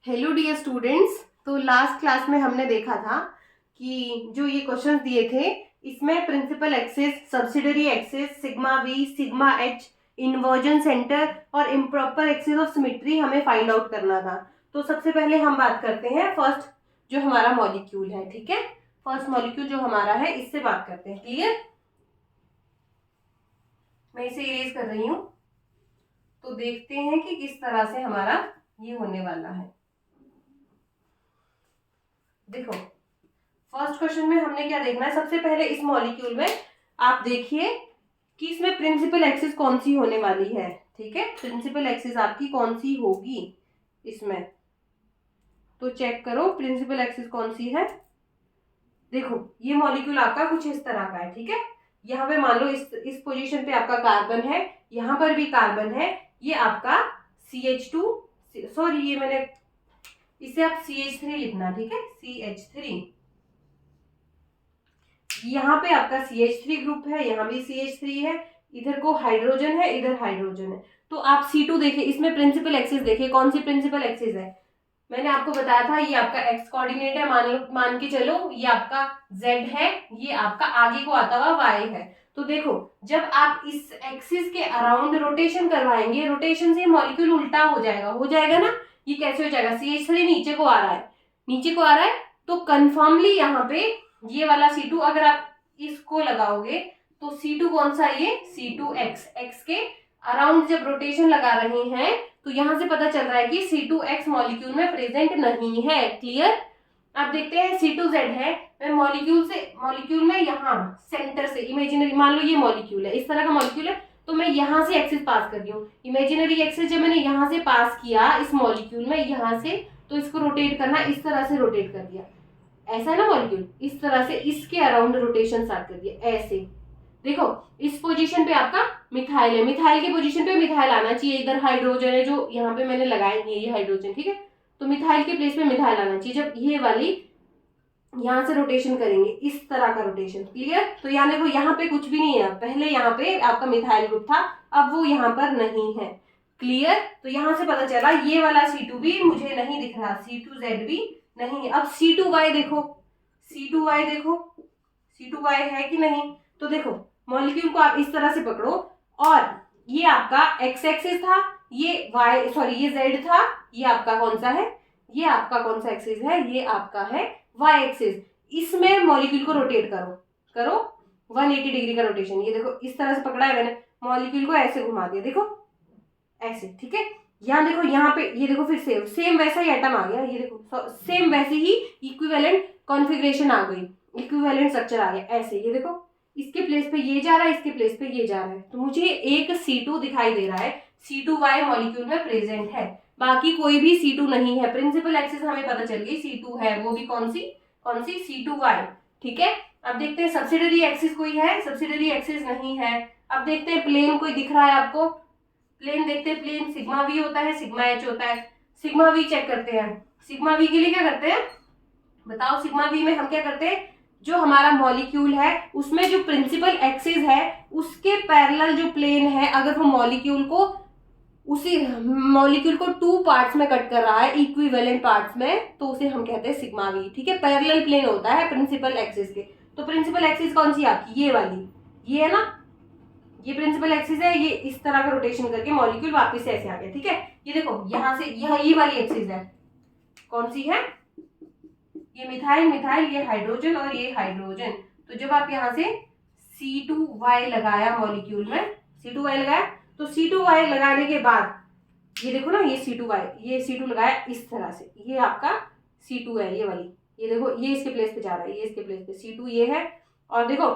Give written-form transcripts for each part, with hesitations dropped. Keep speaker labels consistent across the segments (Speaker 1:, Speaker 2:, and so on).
Speaker 1: Hello dear students. तो last class में हमने देखा था कि जो ये क्वेश्चंस दिए थे इसमें principal axis, subsidiary axis, sigma V, sigma H, inversion centre और इम्प्रॉपर एक्सिस ऑफ सिमेट्री हमें फाइंड आउट करना था। तो सबसे पहले हम बात करते हैं फर्स्ट जो हमारा मॉलिक्यूल है। ठीक है, फर्स्ट मॉलिक्यूल जो हमारा है इससे बात करते हैं। क्लियर? मैं इसे इरेज कर रही हूं तो देखते हैं कि किस तरह से हमारा ये होने वाला है। देखो, फर्स्ट क्वेश्चन में हमने क्या देखना है, सबसे पहले इस मॉलिक्यूल में आप देखिए कि इसमें प्रिंसिपल एक्सिस कौन सी होने वाली है। ठीक है, प्रिंसिपल एक्सिस आपकी कौन सी होगी इसमें, तो चेक करो प्रिंसिपल एक्सिस कौन सी है। देखो, ये मॉलिक्यूल आपका कुछ इस तरह का है। ठीक है, यहाँ पे मान लो इस पोजीशन पे आपका कार्बन है, यहाँ पर भी कार्बन है, ये आपका CH2, सॉरी ये मैंने इसे आप CH3 लिखना। ठीक है, CH3, यहाँ पे आपका CH3 ग्रुप है, यहाँ भी CH3 है, इधर को हाइड्रोजन है, इधर हाइड्रोजन है। तो आप C2 देखिए, इसमें प्रिंसिपल एक्सिस देखिए कौन सी प्रिंसिपल एक्सिस है। मैंने आपको बताया था ये आपका एक्स कोऑर्डिनेट है, मान के चलो ये आपका Z है, ये आपका आगे को आता हुआ Y है। तो देखो, जब आप इस एक्सिस के अराउंड रोटेशन करवाएंगे, रोटेशन से मॉलिक्यूल उल्टा हो जाएगा ना। ये कैसे हो जाएगा, CH3 नीचे को आ रहा है, नीचे को आ रहा है, तो कंफर्मली यहाँ पे ये वाला C2 अगर आप इसको लगाओगे तो C2 कौन सा है, ये C2X, एक्स के अराउंड जब रोटेशन लगा रहे हैं तो यहां से पता चल रहा है कि C2X मॉलिक्यूल में प्रेजेंट नहीं है। क्लियर? अब देखते हैं C2Z है। मैं मॉलिक्यूल में यहाँ सेंटर से इमेजिनरी, मान लो ये मॉलिक्यूल है, इस तरह का मॉलिक्यूल है, तो मैं यहाँ से एक्सिस पास कर रही हूँ। इमेजिनरी एक्सिस जब मैंने यहाँ से पास किया इस मॉलिक्यूल में यहाँ से, तो इसको रोटेट करना, इस तरह से रोटेट कर दिया, ऐसा है ना मॉलिक्यूल, इस तरह से इसके अराउंड रोटेशन स्टार्ट कर दिया ऐसे। देखो, इस पोजीशन पे आपका मिथाइल है, मिथाइल की पोजीशन पे मिथाइल आना चाहिए, इधर हाइड्रोजन है जो यहाँ पे मैंने लगाए नहीं है, ये हाइड्रोजन। ठीक है, तो मिथाइल के प्लेस पे मिथाइल आना चाहिए। जब ये वाली यहाँ से रोटेशन करेंगे, इस तरह का रोटेशन। क्लियर? तो यहाँ देखो, यहाँ पे कुछ भी नहीं है, पहले यहाँ पे आपका मिथाइल ग्रुप था, अब वो यहाँ पर नहीं है। क्लियर? तो यहाँ से पता चला ये वाला C2 भी मुझे नहीं दिख रहा, C2Z भी नहीं है। अब C2Y देखो, C2Y देखो, C2Y है कि नहीं। तो देखो, मॉलिक्यूल को आप इस तरह से पकड़ो और ये आपका एक्स एक्सिस था, ये ये Z था, ये आपका कौन सा है, ये आपका कौन सा एक्सिस है, ये आपका है Y एक्सिस। इसमें मॉलिक्यूल को रोटेट करो 180 डिग्री का रोटेशन। ये देखो, इस तरह से पकड़ा है मैंने, मॉलिक्यूल को ऐसे घुमा दिया, देखो ऐसे। ठीक है, यहाँ देखो, यहाँ पे ये देखो, फिर सेम वैसा ही एटम आ गया, ये देखो सेम वैसे ही इक्विवेलेंट कॉन्फ़िगरेशन आ गई, इक्विवेलेंट स्ट्रक्चर आ गया ऐसे। ये देखो, इसके प्लेस पे ये जा रहा है, इसके प्लेस पे ये जा रहा है, तो मुझे एक C2 दिखाई दे रहा है, C2Y मॉलिक्यूल में प्रेजेंट है, बाकी कोई भी C2 नहीं है। प्रिंसिपल एक्सिस हमें पता चल गई C2 है, वो भी कौन सी C2Y। ठीक है, अब देखते हैं सब्सिडरी एक्सिस कोई है, सब्सिडरी एक्सिस नहीं है। अब देखते हैं प्लेन कोई दिख रहा है आपको, प्लेन देखते हैं, प्लेन सिग्मा वी होता है, सिग्मा एच होता है। सिग्मा वी चेक करते हैं। सिग्मा वी के लिए क्या करते हैं बताओ, सिग्मा वी में हम क्या करते हैं, जो हमारा मॉलिक्यूल है उसमें जो प्रिंसिपल एक्सिस है उसके पैरेलल जो प्लेन है, अगर वो उसी मॉलिक्यूल को 2 पार्ट्स में कट कर रहा है, इक्विवेलेंट पार्ट्स में, तो उसे हम कहते हैं सिग्मा वी। ठीक है, पैरेलल प्लेन होता है प्रिंसिपल एक्सिस के। तो प्रिंसिपल एक्सिस कौन सी आपकी, ये वाली, ये है ना, ये प्रिंसिपल एक्सिस है, ये इस तरह का रोटेशन करके मॉलिक्यूल वापस से ऐसे आ गया। ठीक है, ये देखो यहाँ से ये वाली एक्सिस है, कौन सी है, ये मिथाइल, ये हाइड्रोजन और ये हाइड्रोजन। तो जब आप यहाँ से C2Y लगाया मॉलिक्यूल में, C2Y लगाया, तो C2Y लगाने के बाद ये देखो ना, ये C2 लगाया इस तरह से, ये आपका C2 है, ये वाली, ये देखो, ये इसके प्लेस पे जा रहा है, ये इसके प्लेस पे C2 ये है। और देखो,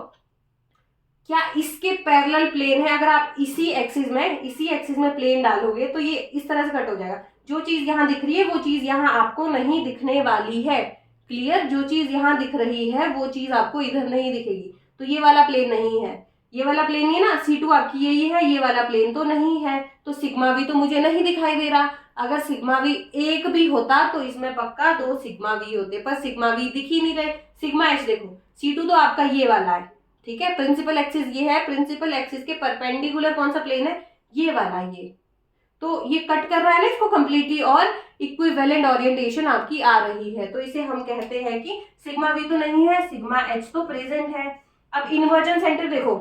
Speaker 1: क्या इसके पैरेलल प्लेन है, अगर आप इसी एक्सिस में प्लेन डालोगे तो ये इस तरह से कट हो जाएगा। जो चीज यहाँ दिख रही है वो चीज यहाँ आपको नहीं दिखने वाली है। क्लियर? जो चीज यहाँ दिख रही है वो चीज आपको इधर नहीं दिखेगी। तो ये वाला प्लेन नहीं है, ये वाला प्लेन नहीं है ना, C2 आपकी यही है, ये वाला प्लेन तो नहीं है, तो सिग्मा वी तो मुझे नहीं दिखाई दे रहा। अगर सिग्मा वी एक भी होता तो इसमें पक्का 2 सिग्मा वी होते, पर सिग्मा वी दिख ही नहीं रहे। सिग्मा एच देखो, C2 तो आपका ये वाला है। ठीक है, प्रिंसिपल एक्सिस ये है, प्रिंसिपल एक्सिस के परपेंडिकुलर कौन सा प्लेन है, ये वाला, ये। तो ये कट कर रहा है ना इसको कंप्लीटली, और इक्विवेलेंट ओरिएंटेशन आपकी आ रही है, तो इसे हम कहते हैं कि सिग्मा वी तो नहीं है, सिग्मा एच तो प्रेजेंट है। अब इन्वर्जन सेंटर देखो,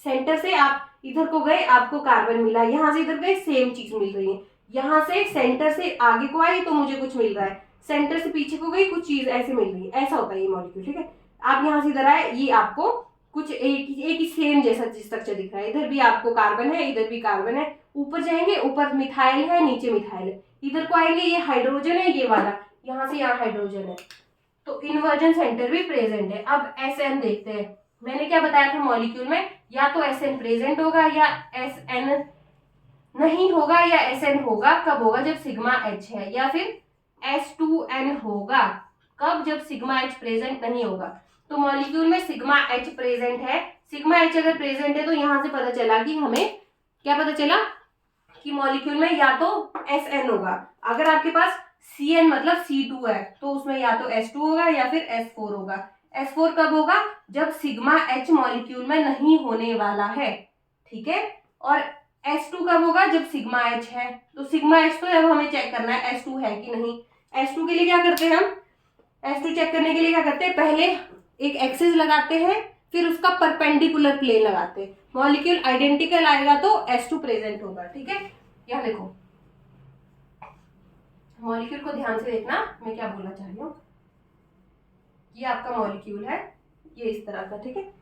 Speaker 1: सेंटर से आप इधर को गए, आपको कार्बन मिला, यहाँ से इधर गए सेम चीज मिल रही है, यहाँ से सेंटर से आगे को आई तो मुझे कुछ मिल रहा है, सेंटर से पीछे को गई कुछ चीज ऐसे मिल रही है, ऐसा होता है ये मॉलिक्यूल, ठीक है। आप यहाँ से इधर आए, ये आपको कुछ एक ही सेम जैसा स्ट्रक्चर दिख रहा है, इधर भी आपको कार्बन है, इधर भी कार्बन है, ऊपर जाएंगे ऊपर मिथाइल है, नीचे मिथाइल है, इधर को आएंगे ये हाइड्रोजन है, ये वाला यहाँ से यहाँ हाइड्रोजन है, तो इन्वर्जन सेंटर भी प्रेजेंट है। अब एसएन देखते हैं, मैंने क्या बताया था मॉलिक्यूल में, या तो एसएन प्रेजेंट होगा या एसएन नहीं होगा, या एसएन होगा कब होगा, जब सिग्मा एच है, या फिर S2N होगा कब, जब सिग्मा एच प्रेजेंट नहीं होगा। तो मॉलिक्यूल में सिग्मा एच प्रेजेंट है, सिग्मा एच अगर प्रेजेंट है तो यहां से पता चला कि हमें क्या पता चला कि मॉलिक्यूल में या तो SN होगा, अगर आपके पास CN मतलब C2 है तो उसमें या तो S2 होगा या फिर S4 होगा। S4 कब होगा, जब सिग्मा एच मॉलिक्यूल में नहीं होने वाला है, ठीक है। और S2 कब होगा, जब सिग्मा एच है, तो सिग्मा एच तो अब हमें चेक करना है S2 है कि नहीं। S2 के लिए क्या करते हैं हम, S2 चेक करने के लिए क्या करते हैं, पहले एक एक्सिस लगाते हैं, फिर उसका परपेंडिकुलर प्लेन लगाते हैं, मॉलिक्यूल आइडेंटिकल आएगा तो S2 प्रेजेंट होगा, ठीक है। यहाँ देखो मॉलिक्यूल को ध्यान से देखना, मैं क्या बोलना चाह रही हूँ, ये आपका मॉलिक्यूल है, ये इस तरह का, ठीक है,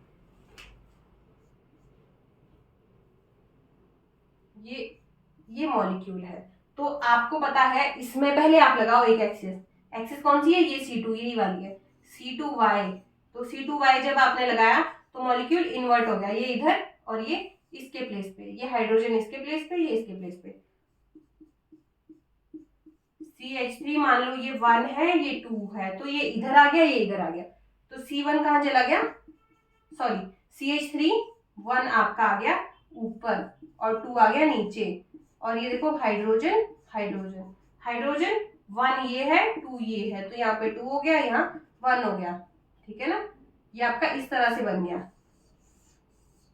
Speaker 1: ये मॉलिक्यूल है, तो आपको पता है इसमें पहले आप लगाओ एक एक्सिस, एक्सिस कौन सी है, ये C2 यही वाली है, C2Y, तो C2Y जब आपने लगाया तो मॉलिक्यूल इन्वर्ट हो गया, ये इधर और ये इसके प्लेस पे, ये हाइड्रोजन इसके प्लेस पे, ये इसके प्लेस पे, CH3 मान लो ये 1 है, ये 2 है, तो ये इधर आ गया, ये इधर आ गया, तो C1 कहाँ चला गया, सॉरी CH3 1 आपका आ गया ऊपर और 2 आ गया नीचे, और ये देखो हाइड्रोजन हाइड्रोजन हाइड्रोजन 1 ये है 2 ये है, तो यहाँ पे 2 हो गया, यहाँ 1 हो गया, ठीक है ना। ये आपका इस तरह से बन गया,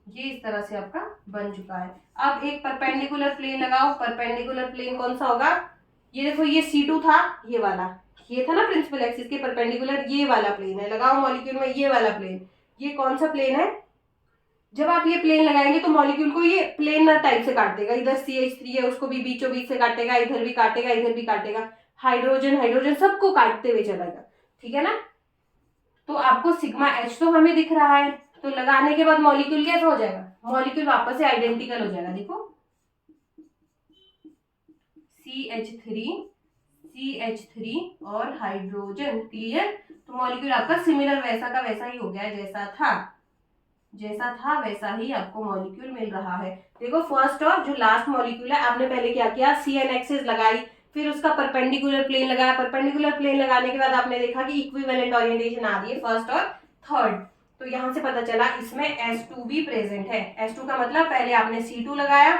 Speaker 1: ये इस तरह से आपका बन चुका है। अब एक परपेंडिकुलर प्लेन लगाओ, परपेंडिकुलर प्लेन कौन सा होगा, ये देखो ये C2 था, ये वाला, ये था ना प्रिंसिपल एक्सिस के परपेंडिकुलर, ये वाला प्लेन है, लगाओ मॉलिक्यूल में ये वाला प्लेन, ये कौन सा प्लेन है, जब आप ये प्लेन लगाएंगे तो मॉलिक्यूल को ये प्लेन टाइप से काट देगा, इधर CH3 है उसको भी बीचों बीच से काटेगा, इधर भी काटेगा, इधर भी काटेगा, हाइड्रोजन हाइड्रोजन सबको काटते हुए चलेगा, ठीक है ना। तो आपको सिग्मा एच तो हमें दिख रहा है, तो लगाने के बाद मॉलिक्यूल कैसा हो जाएगा, मॉलिक्यूल वापस से आइडेंटिकल हो जाएगा, देखो CH3 और हाइड्रोजन, क्लियर। तो मॉलिक्यूल आपका सिमिलर वैसा का वैसा ही हो गया है, जैसा था वैसा ही आपको मॉलिक्यूल मिल रहा है। देखो फर्स्ट और जो लास्ट मॉलिक्यूल है, आपने पहले क्या किया, CN एक्सिस लगाई, फिर उसका परपेंडिकुलर प्लेन लगाया, परपेंडिकुलर प्लेन लगाने के बाद आपने देखा कि इक्विवेलेंट ओरिएंटेशन आ रही है फर्स्ट और थर्ड, तो यहां से पता चला इसमें S2 भी प्रेजेंट है। S2 का मतलब पहले आपने C2 लगाया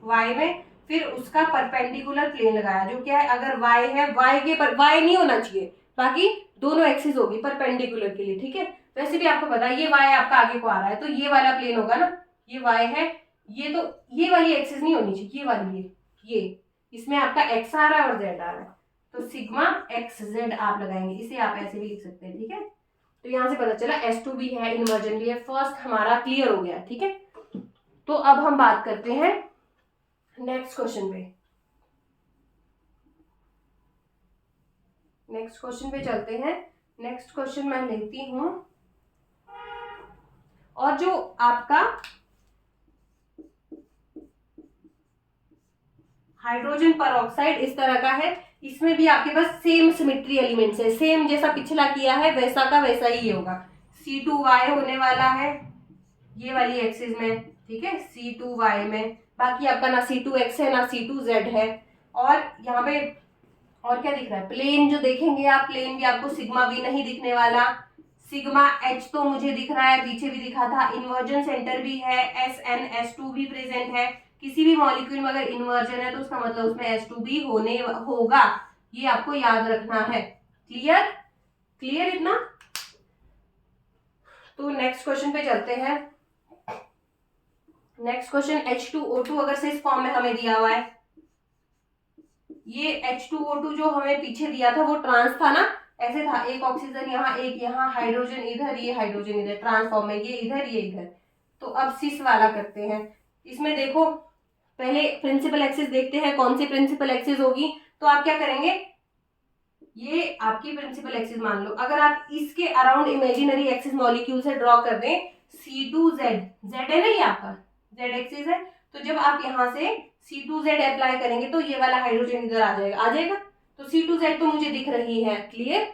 Speaker 1: Y में, फिर उसका परपेंडिकुलर प्लेन लगाया, जो क्या है, अगर Y है, Y के पर Y नहीं होना चाहिए, बाकी दोनों एक्सिस होगी परपेंडिकुलर के लिए, ठीक है। वैसे भी आपको पता है ये Y आपका आगे को आ रहा है, तो ये वाला प्लेन होगा ना, ये Y है, ये तो ये वाली एक्सिस नहीं होनी चाहिए, ये वाली ये इसमें आपका X आ रहा है और Z आ रहा है, तो सिग्मा XZ आप लगाएंगे, इसे आप ऐसे भी लिख सकते हैं, ठीक है। तो यहां से पता चला S2 भी है, इन्वर्जन भी है, फर्स्ट हमारा क्लियर हो गया, ठीक है। तो अब हम बात करते हैं नेक्स्ट क्वेश्चन पे, नेक्स्ट क्वेश्चन पे चलते हैं। नेक्स्ट क्वेश्चन मैं लेती हूं, और जो आपका हाइड्रोजन परऑक्साइड इस तरह का है, इसमें भी आपके पास सेम सिमेट्री एलिमेंट्स है, सेम जैसा पिछला किया है वैसा का वैसा ही होगा, C2Y होने वाला है ये वाली एक्सिस में, ठीक है, C2Y में, बाकी आपका ना C2X है ना C2Z है, और यहाँ पे और क्या दिख रहा है, प्लेन जो देखेंगे आप, प्लेन भी आपको सिग्मा V नहीं दिखने वाला, सिग्मा H तो मुझे दिख रहा है, पीछे भी दिखा था, इन्वर्जन सेंटर भी है, SN2 भी प्रेजेंट है, किसी भी मॉलिक्यूल में अगर इन्वर्जन है तो उसका मतलब उसमें S2 भी होने होगा, ये आपको याद रखना है, क्लियर क्लियर इतना। तो नेक्स्ट क्वेश्चन पे चलते हैं। नेक्स्ट क्वेश्चन H2O2 अगर से इस फॉर्म में हमें दिया हुआ है, ये H2O2 जो हमें पीछे दिया था वो ट्रांस था ना, ऐसे था, एक ऑक्सीजन यहाँ, एक यहाँ, हाइड्रोजन इधर, ये हाइड्रोजन इधर, ट्रांसफॉर्म है, ये इधर ये इधर। तो अब सिस वाला करते हैं। इसमें देखो पहले प्रिंसिपल एक्सिस देखते हैं कौन सी प्रिंसिपल एक्सिस होगी। तो आप क्या करेंगे, ये आपकी प्रिंसिपल एक्सिस मान लो, अगर आप इसके अराउंड इमेजिनरी एक्सिस मॉलिक्यूल से ड्रॉ कर दें, C2Z, Z है ना ये आपका Z एक्सिस है, तो जब आप यहाँ से C2Z अप्लाई करेंगे तो ये वाला हाइड्रोजन इधर आ जाएगा, आ जाएगा। तो C2Z तो मुझे दिख रही है, क्लियर।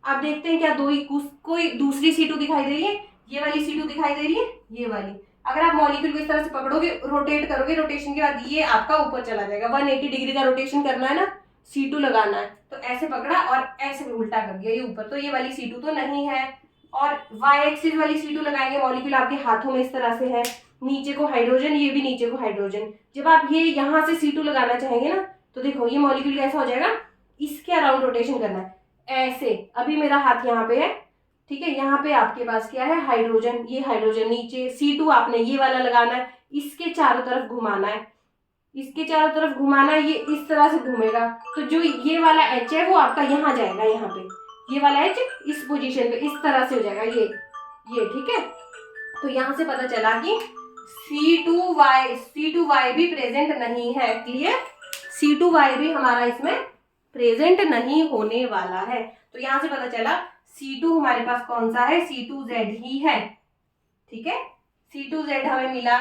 Speaker 1: आप देखते हैं क्या दो ही कोई दूसरी C2 दिखाई दे रही है, ये वाली C2 दिखाई दे रही है, ये वाली। अगर आप मॉलिक्यूल को इस तरह से पकड़ोगे, रोटेट करोगे, रोटेशन के बाद ये आपका ऊपर चला जाएगा, 180 डिग्री का रोटेशन करना है ना, C2 लगाना है, तो ऐसे पकड़ा और ऐसे उल्टा कर दिया ये ऊपर, तो ये वाली C2 तो नहीं है। और y एक्सिस वाली C2 लगाएंगे, मॉलिक्यूल आपके हाथों में इस तरह से है, नीचे को हाइड्रोजन, ये भी नीचे को हाइड्रोजन। जब आप ये यहाँ से C2 लगाना चाहेंगे ना, तो देखो ये मॉलिक्यूल कैसा हो जाएगा, इसके अराउंड रोटेशन करना है ऐसे। अभी मेरा हाथ यहाँ पे है, ठीक है, यहाँ पे आपके पास क्या है, हाइड्रोजन, ये हाइड्रोजन नीचे, C2 आपने ये वाला लगाना है, इसके चारों तरफ घुमाना है, इसके चारों तरफ घुमाना है, ये इस तरह से घूमेगा, तो जो ये वाला H है वो आपका यहाँ जाएगा, यहाँ पे ये वाला H इस पोजीशन पे इस तरह से हो जाएगा, ये ठीक है। तो यहाँ से पता चला कि C2Y भी प्रेजेंट नहीं है, क्लियर। C2Y भी हमारा इसमें प्रेजेंट नहीं होने वाला है। तो यहाँ से पता चला C2 हमारे पास कौन सा है, C2Z ही है, ठीक है। C2Z हमें मिला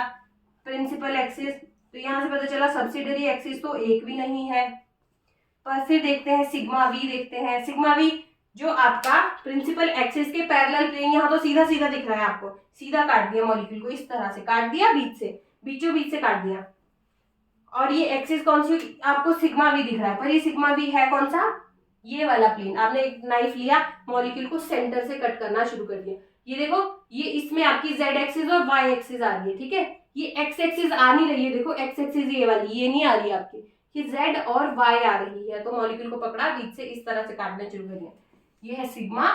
Speaker 1: प्रिंसिपल एक्सिस। तो यहाँ से पता चला सब्सिडरी एक्सिस तो एक भी नहीं है। पर फिर देखते हैं सिग्मा वी, देखते हैं सिग्मा वी जो आपका प्रिंसिपल एक्सिस के पैरेलल प्लेन, यहाँ तो सीधा सीधा दिख रहा है आपको, सीधा काट दिया मॉलिक्यूल को, इस तरह से काट दिया, बीचों बीच से काट दिया। और ये एक्सिस कौन सी आपको, सिग्मा वी दिख रहा है, पर ये सिग्मा वी है कौन सा, ये वाला प्लेन। आपने एक नाइफ लिया, मॉलिक्यूल को सेंटर से कट करना शुरू कर दिया, ये देखो ये इसमें आपकी Z एक्सिस और Y एक्सिस आ रही है, ठीक है। ये X एक्सिस आ नहीं रही है, देखो X एक्सिस ये वाली, ये नहीं आ रही है आपकी, ये Z और Y आ रही है। तो मॉलिक्यूल को पकड़ा, बीच से इस तरह से काटना शुरू कर दिया, ये है सिग्मा,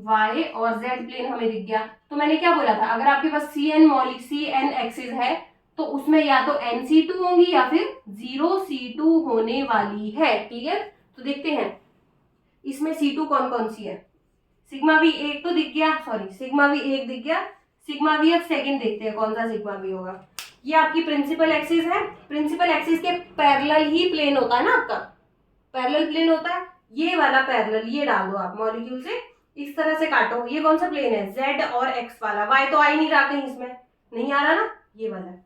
Speaker 1: Y और Z प्लेन हमें दिख गया। तो मैंने क्या बोला था, अगर आपके पास CN एक्सिस है तो उसमें या तो NC2 होंगी या फिर 0C2 होने वाली है, क्लियर। तो देखते हैं इसमें C2 कौन कौन सी है। सिग्मा वी एक तो दिख गया, सॉरी सिग्मा वी एक दिख गया, सिग्मा वी अब सेकंड देखते हैं कौन सा सिग्मा वी होगा। ये आपकी प्रिंसिपल एक्सिस है, प्रिंसिपल एक्सिस के पैरेलल ही प्लेन होता है ना आपका, पैरेलल प्लेन होता है, ये वाला पैरेलल, ये डाल दो आप मॉलिक्यूल से, इस तरह से काटो। ये कौन सा प्लेन है, Z और X वाला, Y तो आ ही नहीं रहा कहीं, इसमें नहीं आ रहा ना, ये वाला।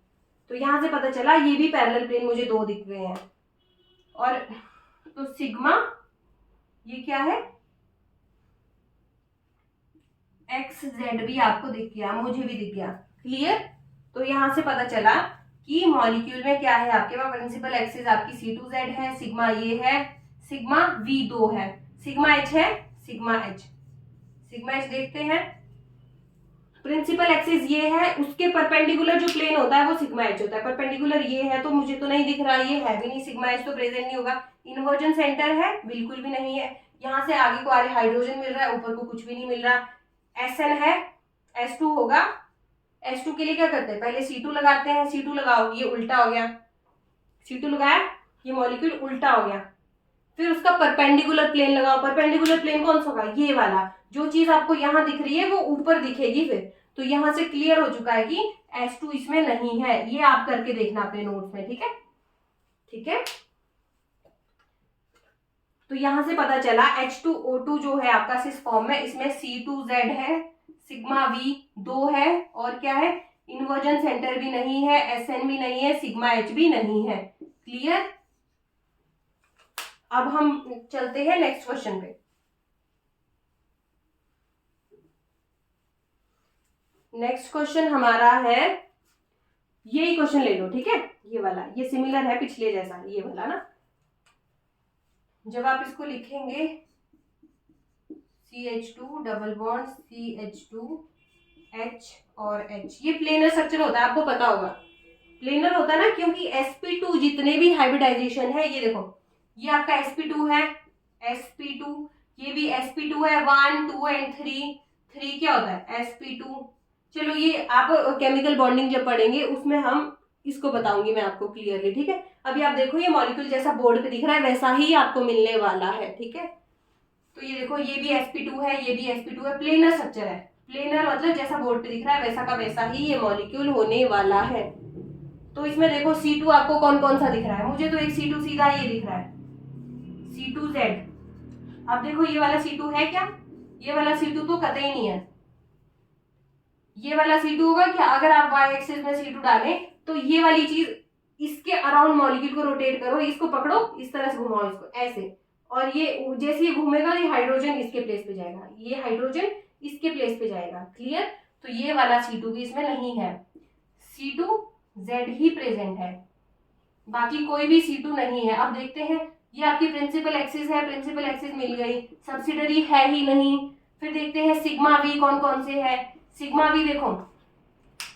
Speaker 1: तो यहां से पता चला ये भी पैरेलल प्लेन मुझे दो दिख रहे हैं। और तो सिग्मा ये क्या है, XZ भी आपको दिख गया, मुझे भी दिख गया, क्लियर। तो यहां से पता चला कि मॉलिक्यूल में क्या है, आपके पास प्रिंसिपल एक्सिस आपकी C2Z है, सिग्मा ये है, सिग्मा V2 है, सिग्मा H है, सिग्मा H देखते हैं। प्रिंसिपल एक्सिस ये है, उसके परपेंडिकुलर जो प्लेन होता है वो सिग्मा H होता है, परपेंडिकुलर ये है तो मुझे तो नहीं दिख रहा, ये है भी नहीं, सिग्मा H तो प्रेजेंट नहीं होगा। इन्वर्जन सेंटर है, बिल्कुल भी नहीं है। यहाँ से आगे को आ रहे हाइड्रोजन मिल रहा है, ऊपर को कुछ भी नहीं मिल रहा। Sn है, S2 होगा, S2 के लिए क्या करते हैं, पहले C2 लगाते हैं, C2 लगाओ, ये उल्टा हो गया, C2 लगाया, ये मॉलिक्यूल उल्टा हो गया। फिर उसका परपेंडिकुलर प्लेन लगाओ, परपेंडिकुलर प्लेन कौन सा होगा, ये वाला, जो चीज आपको यहाँ दिख रही है वो ऊपर दिखेगी फिर। तो यहाँ से क्लियर हो चुका है कि S2 इसमें नहीं है, ये आप करके देखना अपने नोट्स में, ठीक है, ठीक है। तो यहां से पता चला H2O2 जो है आपका सिस फॉर्म में, इसमें C2Z है, सिग्मा V2 है, और क्या है, इन्वर्जन सेंटर भी नहीं है, Sn भी नहीं है, सिग्मा H भी नहीं है, क्लियर। अब हम चलते हैं नेक्स्ट क्वेश्चन पे। नेक्स्ट क्वेश्चन हमारा है, यही क्वेश्चन ले लो, ठीक है, ये वाला, ये सिमिलर है पिछले जैसा, ये वाला ना। जब आप इसको लिखेंगे CH2 double bond CH2 H और H, ये प्लेनर स्ट्रक्चर होता है, आपको पता होगा प्लेनर होता है ना, क्योंकि sp2 जितने भी हाइब्रिडाइजेशन है, ये देखो ये आपका sp2 है, sp2, ये भी sp2 है, 1 2 एंड 3 क्या होता है sp2। चलो ये आप केमिकल बॉन्डिंग जब पढ़ेंगे उसमें हम इसको बताऊंगी मैं आपको क्लियरली, ठीक है। अभी आप देखो ये मॉलिक्यूल जैसा बोर्ड पे दिख रहा है वैसा ही आपको मिलने वाला है, ठीक है। तो ये देखो ये भी sp2 है, ये भी sp2 है, प्लेनर स्ट्रक्चर है। प्लेनर मतलब जैसा बोर्ड पे दिख रहा है वैसा का वैसा ही ये मॉलिक्यूल होने वाला है। तो इसमें देखो C2 आपको कौन कौन सा दिख रहा है, मुझे तो एक C2 सीधा ये दिख रहा है, C2Z। अब देखो ये वाला C2 है क्या, ये वाला C2 तो कतई नहीं है। ये वाला C2 होगा क्या, अगर आप y एक्सिस में C2 डालें तो ये वाली चीज इसके अराउंड मॉलिक्यूल को रोटेट करो, इसको पकड़ो, इस तरह से घुमाओ इसको ऐसे, और ये जैसे ये घूमेगा ये हाइड्रोजन इसके प्लेस पे जाएगा, ये हाइड्रोजन इसके प्लेस पे जाएगा, क्लियर। तो ये वाला C2 भी इसमें नहीं है, C2Z ही प्रेजेंट है, बाकी कोई भी C2 नहीं है। अब देखते हैं, ये आपकी प्रिंसिपल एक्सिस है, प्रिंसिपल एक्सिस मिल गई, सब्सिडरी है ही नहीं। फिर देखते हैं सिग्मा वी कौन कौन से है। सिग्मा वी देखो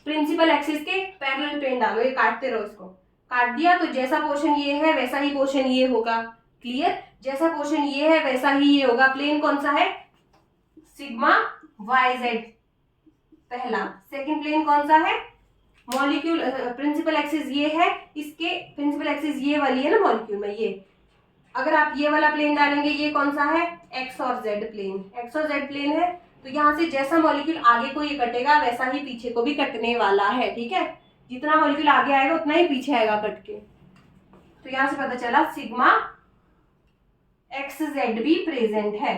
Speaker 1: प्रिंसिपल एक्सिस के पैरेलल प्लेन डालो, ये काटते रहो, इसको काट दिया तो जैसा पोर्शन ये है वैसा ही पोर्शन ये होगा, क्लियर। जैसा पोर्शन ये है वैसा ही ये होगा। प्लेन कौन सा है, सिग्मा वाई जेड पहला। सेकंड प्लेन कौन सा है, मॉलिक्यूल प्रिंसिपल एक्सिस ये है, इसके प्रिंसिपल एक्सिस ये वाली है ना मॉलिक्यूल में, ये अगर आप ये वाला प्लेन डालेंगे ये कौन सा है, एक्स और जेड प्लेन, एक्स और जेड प्लेन है। तो यहाँ से जैसा मॉलिक्यूल आगे को ये कटेगा वैसा ही पीछे को भी कटने वाला है, ठीक है। जितना मॉलिक्यूल आगे आएगा उतना ही पीछे आएगा कट के। तो यहाँ से पता चला सिग्मा एक्स जेड भी प्रेजेंट है।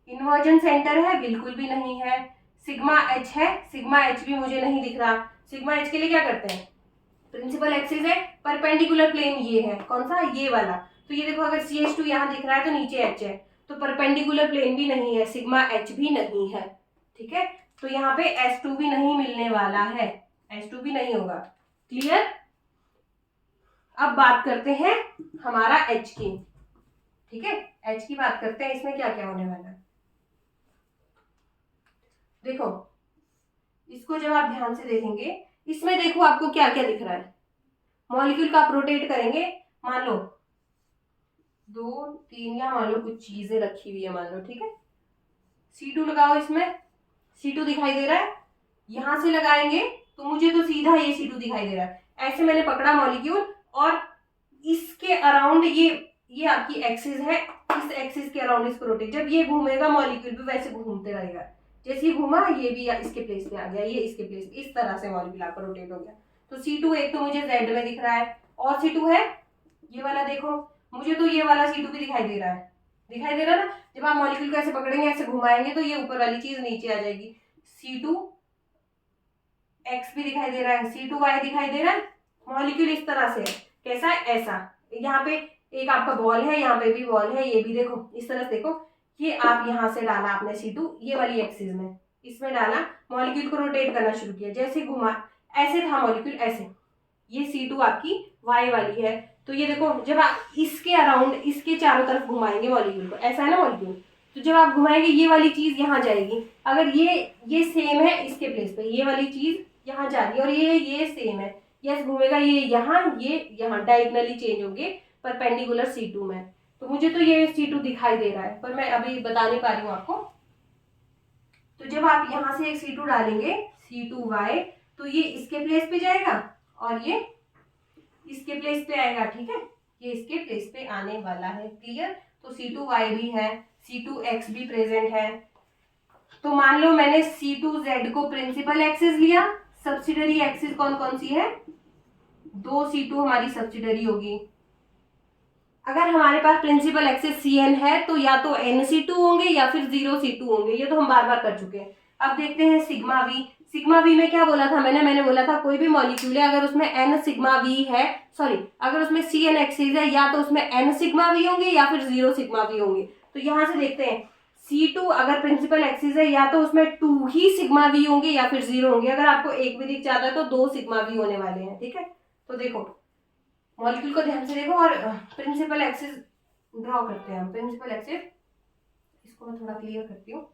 Speaker 1: इन्वर्जन सेंटर है, बिल्कुल भी नहीं है। सिग्मा एच है, सिग्मा एच भी मुझे नहीं दिख रहा। सिग्मा एच के लिए क्या करते हैं, प्रिंसिपल एक्सिस है, परपेंडिकुलर प्लेन ये है, कौन सा, ये वाला। तो ये देखो अगर CH2 यहाँ दिख रहा है तो नीचे H है, तो परपेंडिकुलर प्लेन भी नहीं है, सिग्मा H भी नहीं है, ठीक है। तो यहाँ पे S2 भी नहीं मिलने वाला है, S2 भी नहीं होगा, क्लियर। अब बात करते हैं हमारा H की, ठीक है, H की बात करते हैं। इसमें क्या क्या होने वाला है, देखो इसको जब आप ध्यान से देखेंगे, इसमें देखो आपको क्या क्या दिख रहा है। मॉलिक्यूल का आप रोटेट करेंगे, मान लो 2 3 या मान लो कुछ चीजें रखी हुई है, मान लो, ठीक है। C2 लगाओ, इसमें C2 दिखाई दे रहा है, यहां से लगाएंगे तो मुझे तो सीधा ये C2 दिखाई दे रहा है। ऐसे मैंने पकड़ा मॉलिक्यूल और इसके अराउंड ये आपकी एक्सिस है, इस एक्सिस के अराउंड इसको रोटेट, जब ये घूमेगा मॉलिक्यूल भी वैसे घूमते रहेगा, जैसे ही घूमा ये भी इसके प्लेस पे आ गया, ये इसके प्लेस पे, इस तरह से मॉलिक्यूल आपका रोटेट हो गया। तो C2 एक तो मुझे Z में दिख रहा है, और C2 है ये वाला, देखो मुझे तो ये वाला C2 भी दिखाई दे रहा है, दिखाई दे रहा है ना। जब आप मॉलिक्यूल को ऐसे पकड़ेंगे, ऐसे घुमाएंगे तो ये ऊपर वाली चीज नीचे आ जाएगी। C2X भी दिखाई दे रहा है, C2Y दिखाई दे रहा है। मॉलिक्यूल इस तरह से है, कैसा है, ऐसा। यहाँ पे एक आपका बॉल है, यहाँ पे भी बॉल है, ये भी देखो इस तरह से, देखो ये आप यहाँ से डाला आपने C2 ये वाली एक्सिस में, इसमें डाला, मॉलिक्यूल को रोटेट करना शुरू किया, जैसे घुमा ऐसे था मॉलिक्यूल ऐसे, ये C2 आपकी Y वाली है। तो ये देखो जब आप इसके अराउंड इसके चारों तरफ घुमाएंगे मॉलिक्यूल को, ऐसा है ना मॉलिक्यूल, तो जब आप घुमाएंगे ये वाली चीज यहाँ जाएगी। अगर ये सेम है इसके प्लेस पे, ये वाली चीज यहाँ जा रही है और ये सेम है, यस घूमेगा ये यहाँ डायगोनली चेंज होंगे परपेंडिकुलर C2 में। तो मुझे तो ये C2 दिखाई दे रहा है, पर मैं अभी बता नहीं पा रही हूँ आपको। तो जब आप यहाँ से एक C2 डालेंगे C2Y, तो ये इसके प्लेस पे जाएगा और ये इसके प्लेस पे आएगा, ठीक है, ये इसके प्लेस पे आने वाला है, क्लियर। तो C2Y भी है, C2X भी प्रेजेंट है। तो मान लो मैंने C2Z को प्रिंसिपल एक्सिस लिया, सब्सिडरी एक्सिस कौन कौन सी है, 2 C2 हमारी सब्सिडरी होगी। अगर हमारे पास प्रिंसिपल एक्सिस CN है तो या तो NC2 होंगे या फिर 0C2 होंगे, ये तो हम बार बार कर चुके हैं। अब देखते हैं सिग्मा वी। सिग्मा वी में क्या बोला था मैंने बोला था कोई भी मॉलिक्यूल है अगर उसमें N सिग्मा वी है, सॉरी अगर उसमें CN एक्सिस है या तो उसमें N सिग्मा वी होंगे या फिर 0 सिग्मा वी होंगे। तो यहाँ से देखते हैं C2 अगर प्रिंसिपल एक्सिस है या तो उसमें 2 ही सिग्मा वी होंगे या फिर 0 होंगे। अगर आपको एक भी दिख जाता है तो 2 सिग्मा वी होने वाले हैं, ठीक है। तो देखो मॉलिक्यूल को ध्यान से देखो और प्रिंसिपल एक्सिस ड्रॉ करते हैं हम। प्रिंसिपल एक्सिस, इसको मैं थोड़ा क्लियर करती हूँ।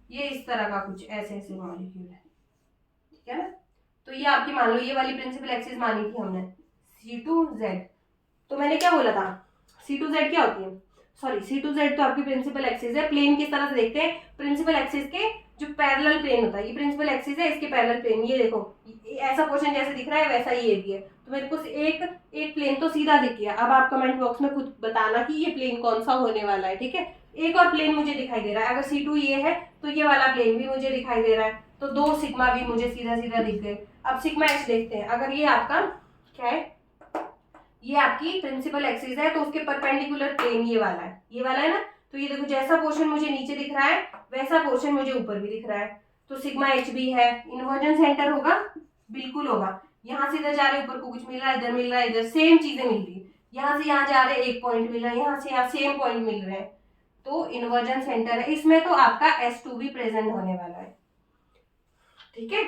Speaker 1: ये इस तरह का कुछ ऐसे ऐसे मॉलिक्यूल है, ठीक है ना। तो ये आपकी मान लो ये वाली प्रिंसिपल एक्सिस मानी थी हमने C2Z। तो मैंने क्या बोला था, C2Z क्या होती है, सॉरी C2Z तो आपकी प्रिंसिपल एक्सिस है। प्लेन किस तरह से देखते हैं, प्रिंसिपल एक्सिस के जो पैरेलल प्लेन होता है, ये प्रिंसिपल एक्सिस है, इसके पैरेलल प्लेन, ये देखो ऐसा पोर्शन जैसे दिख रहा है वैसा ये भी है। तो मेरे को एक प्लेन तो सीधा दिख गया। अब आप कमेंट बॉक्स में खुद बताना कि ये प्लेन कौन सा होने वाला है, ठीक है। एक और प्लेन मुझे दिखाई दे रहा है, अगर C2 ये है तो ये वाला प्लेन भी मुझे दिखाई दे रहा है, तो 2 सिग्मा भी मुझे सीधा सीधा दिख गए। अब सिग्मा एक्स देखते हैं। अगर ये आपका क्या है, ये आपकी प्रिंसिपल एक्सिस है, तो उसके परपेंडिकुलर प्लेन ये वाला है, ये वाला है ना। तो ये देखो जैसा पोर्शन मुझे नीचे दिख रहा है वैसा पोर्शन मुझे ऊपर भी दिख रहा है। तो सिग्मा एच भी है। इन्वर्जन सेंटर होगा, बिल्कुल होगा। यहाँ से इधर जा रहे, ऊपर को कुछ मिल रहा है, इधर मिल रहा है, इधर सेम चीजें मिल रही है। यहाँ से यहाँ जा रहे, एक पॉइंट मिल रहा है, यहाँ से यहाँ सेम पॉइंट मिल रहे हैं, तो इन्वर्जन सेंटर है। इसमें तो आपका S2 भी प्रेजेंट होने वाला है, ठीक है।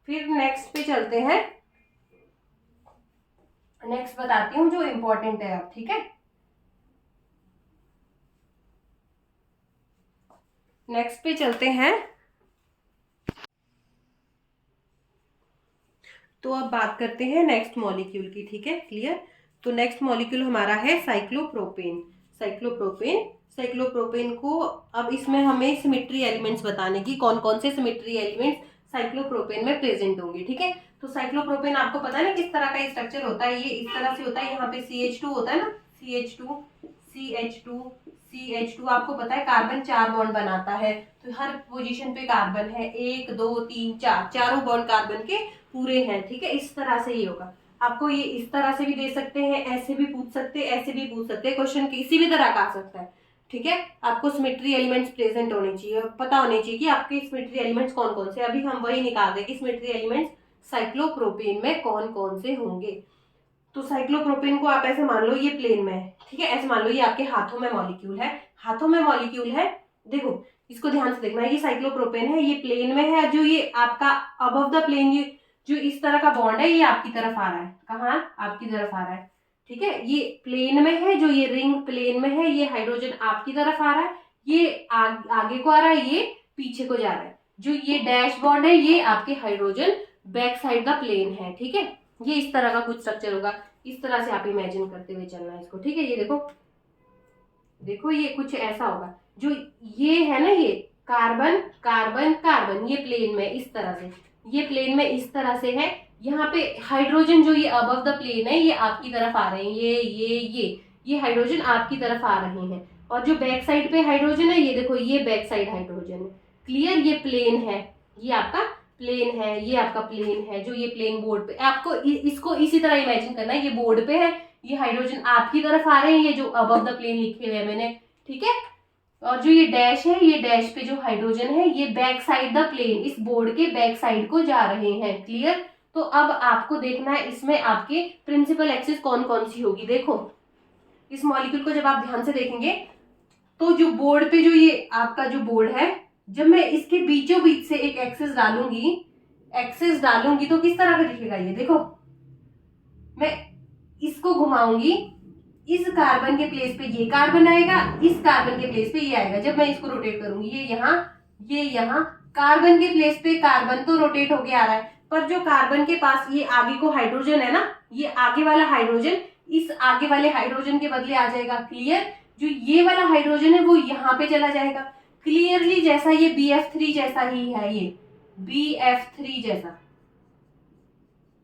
Speaker 1: फिर नेक्स्ट पे चलते हैं। नेक्स्ट बताती हूँ जो इम्पोर्टेंट है अब, ठीक है। नेक्स्ट पे चलते हैं। तो अब बात करते हैं नेक्स्ट मॉलिक्यूल की, ठीक है, क्लियर। तो नेक्स्ट मॉलिक्यूल हमारा है साइक्लोप्रोपेन। साइक्लोप्रोपेन को अब इसमें हमें सिमेट्री एलिमेंट्स बताने की, कौन कौन से सिमेट्री एलिमेंट्स साइक्लोप्रोपेन में प्रेजेंट होंगे, ठीक है। तो साइक्लोप्रोपेन आपको पता है ना किस तरह का स्ट्रक्चर होता है, ये इस तरह से होता है। यहाँ पे CH2 होता है ना, CH2 आपको पता है कार्बन 4 बॉन्ड बनाता है। तो हर पोजीशन पे कार्बन है, 1 2 3 4, चारों बॉन्ड कार्बन के पूरे हैं, ठीक है। इस तरह से ये होगा। आपको ये इस तरह से भी दे सकते हैं, ऐसे भी पूछ सकते हैं, ऐसे भी पूछ सकते हैं, क्वेश्चन किसी भी तरह का आ सकता है, ठीक है। आपको सिमेट्री एलिमेंट्स प्रेजेंट होने चाहिए, पता होने चाहिए कि आपके सिमेट्री एलिमेंट्स कौन कौन से। अभी हम वही निकाल दें कि सिमेट्री एलिमेंट्स साइक्लोप्रोपेन में कौन कौन से होंगे। तो साइक्लोप्रोपेन को आप ऐसे मान लो ये प्लेन में है, ठीक है। ऐसे मान लो ये आपके हाथों में मॉलिक्यूल है, हाथों में मॉलिक्यूल है। देखो इसको ध्यान से देखना है, ये साइक्लोप्रोपेन है, ये प्लेन में है। जो ये आपका अबव द प्लेन, ये जो इस तरह का बॉन्ड है, ये आपकी तरफ आ रहा है। कहाँ? आपकी तरफ आ रहा है, ठीक है। ये प्लेन में है, जो ये रिंग प्लेन में है, ये हाइड्रोजन आपकी तरफ आ रहा है, ये आगे को आ रहा है, ये पीछे को जा रहा है। जो ये डैश बॉन्ड है, ये आपके hydrogen back side the plane है, ठीक है। ये इस तरह का कुछ स्ट्रक्चर होगा। इस तरह से आप इमेजिन करते हुए चलना है इसको, ठीक है। ये देखो, देखो ये कुछ ऐसा होगा। जो ये है ना, ये कार्बन कार्बन कार्बन, ये प्लेन में इस तरह से, ये प्लेन में इस तरह से है। यहाँ पे हाइड्रोजन जो ये अबव द प्लेन है, ये आपकी तरफ आ रहे हैं, ये हाइड्रोजन आपकी तरफ आ रहे हैं। और जो बैक साइड पे हाइड्रोजन है, ये देखो ये बैक साइड हाइड्रोजन है, क्लियर। ये प्लेन है, ये आपका प्लेन है, ये आपका प्लेन है। जो ये प्लेन बोर्ड पे, आपको इसको इसी तरह इमेजिन करना है। ये बोर्ड पे है, ये हाइड्रोजन आपकी तरफ आ रहे हैं, ये जो अबव द प्लेन लिखे हुए हैं मैंने, ठीक है। और जो ये डैश है, ये डैश पे जो हाइड्रोजन है, ये बैक साइड द प्लेन, इस बोर्ड के बैक साइड को जा रहे हैं, क्लियर। तो अब आपको देखना है इसमें आपके प्रिंसिपल एक्सिस कौन कौन सी होगी। देखो इस मॉलिक्यूल को जब आप ध्यान से देखेंगे, तो जो बोर्ड पे जो ये आपका जो बोर्ड है, जब मैं इसके बीचों बीच से एक एक्सिस डालूंगी तो किस तरह का दिखेगा ये। देखो मैं इसको घुमाऊंगी, इस कार्बन के प्लेस पे ये कार्बन आएगा, इस कार्बन के प्लेस पे ये आएगा। जब मैं इसको रोटेट करूंगी, ये यहाँ कार्बन के प्लेस पे कार्बन तो रोटेट होके आ रहा है, पर जो कार्बन के पास ये आगे को हाइड्रोजन है ना, ये आगे वाला हाइड्रोजन इस आगे वाले हाइड्रोजन के बदले आ जाएगा, क्लियर। जो ये वाला हाइड्रोजन है वो यहाँ पे चला जाएगा, क्लियरली। जैसा ये BF3 जैसा ही है, ये BF3 जैसा,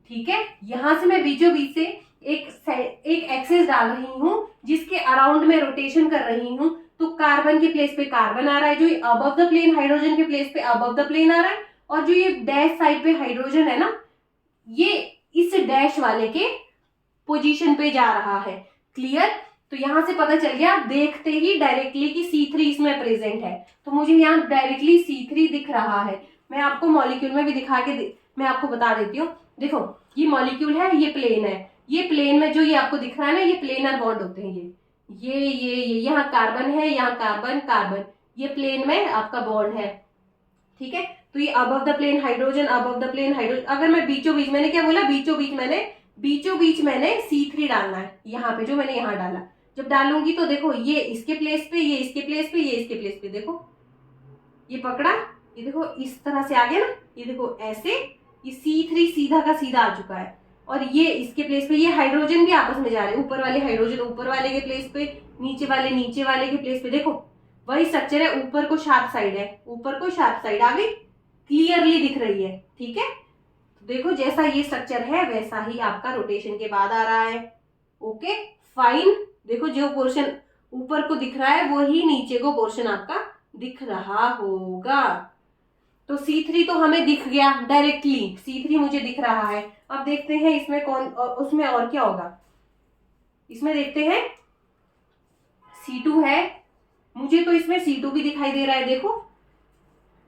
Speaker 1: ठीक है। यहां से मैं बीचों बीच से एक एक्सिस डाल रही हूं, जिसके अराउंड में रोटेशन कर रही हूं। तो कार्बन के प्लेस पे कार्बन आ रहा है, जो अबव द प्लेन हाइड्रोजन के प्लेस पे अबव द प्लेन आ रहा है। और जो ये डैश साइड पे हाइड्रोजन है ना, ये इस डैश वाले के पोजीशन पे जा रहा है, क्लियर। तो यहां से पता चल गया देखते ही डायरेक्टली कि C3 इसमें प्रेजेंट है। तो मुझे यहाँ डायरेक्टली C3 दिख रहा है। मैं आपको मॉलिक्यूल में भी दिखा के मैं आपको बता देती हूँ। देखो ये मॉलिक्यूल है, ये प्लेन है, ये प्लेन में जो ये आपको दिख रहा है ना, ये प्लेनर बॉन्ड होते हैं। ये यहाँ कार्बन है, यहाँ कार्बन कार्बन, ये प्लेन में आपका बॉन्ड है, ठीक है। तो ये above the plane hydrogen, above the plane hydrogen. अगर मैं बीचों बीच, मैंने क्या बोला, बीचों बीच मैंने C3 डालना है। यहाँ पे जो मैंने यहाँ डाला, जब डालूंगी तो देखो ये इसके प्लेस पे, ये इसके प्लेस पे, ये इसके प्लेस पे, देखो ये पकड़ा, ये देखो इस तरह से आ गया ना, ये देखो ऐसे, ये C3 सीधा का सीधा आ चुका है। और ये इसके प्लेस पे, ये हाइड्रोजन भी आपस में जा रहे हैं, ऊपर वाले हाइड्रोजन ऊपर वाले के प्लेस पे, नीचे वाले के प्लेस पे। देखो वही स्ट्रक्चर है, ऊपर को शार्प साइड है, ऊपर को शार्प साइड आ गई, क्लियरली दिख रही है। ठीक है, देखो जैसा ये स्ट्रक्चर है वैसा ही आपका रोटेशन के बाद आ रहा है। Okay fine. देखो जो पोर्शन ऊपर को दिख रहा है वही नीचे को पोर्शन आपका दिख रहा होगा। तो C3 तो हमें दिख गया डायरेक्टली, C3 मुझे दिख रहा है। अब देखते हैं इसमें कौन उसमें और क्या होगा। इसमें देखते हैं C2 है, मुझे तो इसमें C2 भी दिखाई दे रहा है। देखो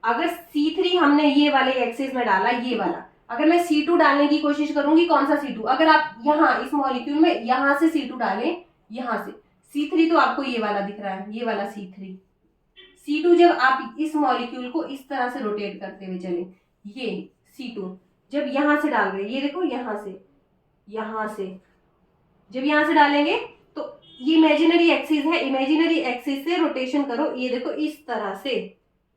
Speaker 1: अगर C3 हमने ये वाले एक्सिस में डाला, ये वाला, अगर मैं C2 डालने की कोशिश करूंगी, कौन सा C2, अगर आप यहाँ इस मॉलिक्यूल में यहाँ से C2 डालें, यहाँ से C3 तो आपको ये वाला दिख रहा है, ये वाला C2 जब आप इस मॉलिक्यूल को इस तरह से रोटेट करते हुए चले, ये C2 जब यहाँ से डाल रहे, ये देखो यहाँ से जब यहाँ से डालेंगे तो ये इमेजिनरी एक्सिस है, इमेजिनरी एक्सिस से रोटेशन करो, ये देखो इस तरह से।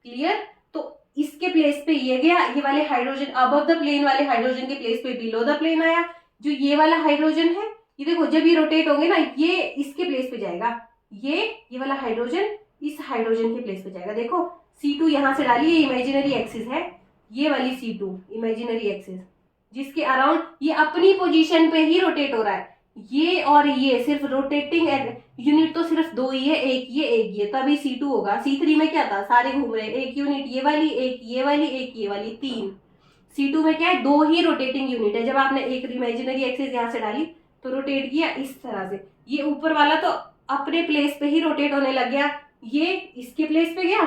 Speaker 1: क्लियर। तो इसके प्लेस पे ये गया, ये वाले हाइड्रोजन अबव द प्लेन वाले हाइड्रोजन के प्लेस पे बिलो द प्लेन आया। जो ये वाला हाइड्रोजन है, ये देखो जब ये रोटेट होंगे ना, ये इसके प्लेस पे जाएगा, ये वाला हाइड्रोजन इस हाइड्रोजन के प्लेस पे जाएगा। देखो C2 यहाँ से डाली, ये इमेजिनरी एक्सिस है, ये वाली C2 इमेजिनरी एक्सिस, जिसके अराउंड ये अपनी पोजीशन पे ही रोटेट हो रहा है। ये और ये सिर्फ रोटेटिंग यूनिट तो सिर्फ दो ही है, एक ये, तभी C2 होगा। C3 में क्या था, सारे घूम रहे, एक यूनिट ये वाली, एक ये वाली, एक ये वाली, तीन। C2 में क्या है, दो ही रोटेटिंग यूनिट है। जब आपने एक इमेजिनरी एक्सिस यहाँ से डाली तो रोटेट किया इस तरह से, ये ऊपर वाला तो अपने प्लेस पे ही रोटेट होने लग गया, ये इसके प्लेस पे गया।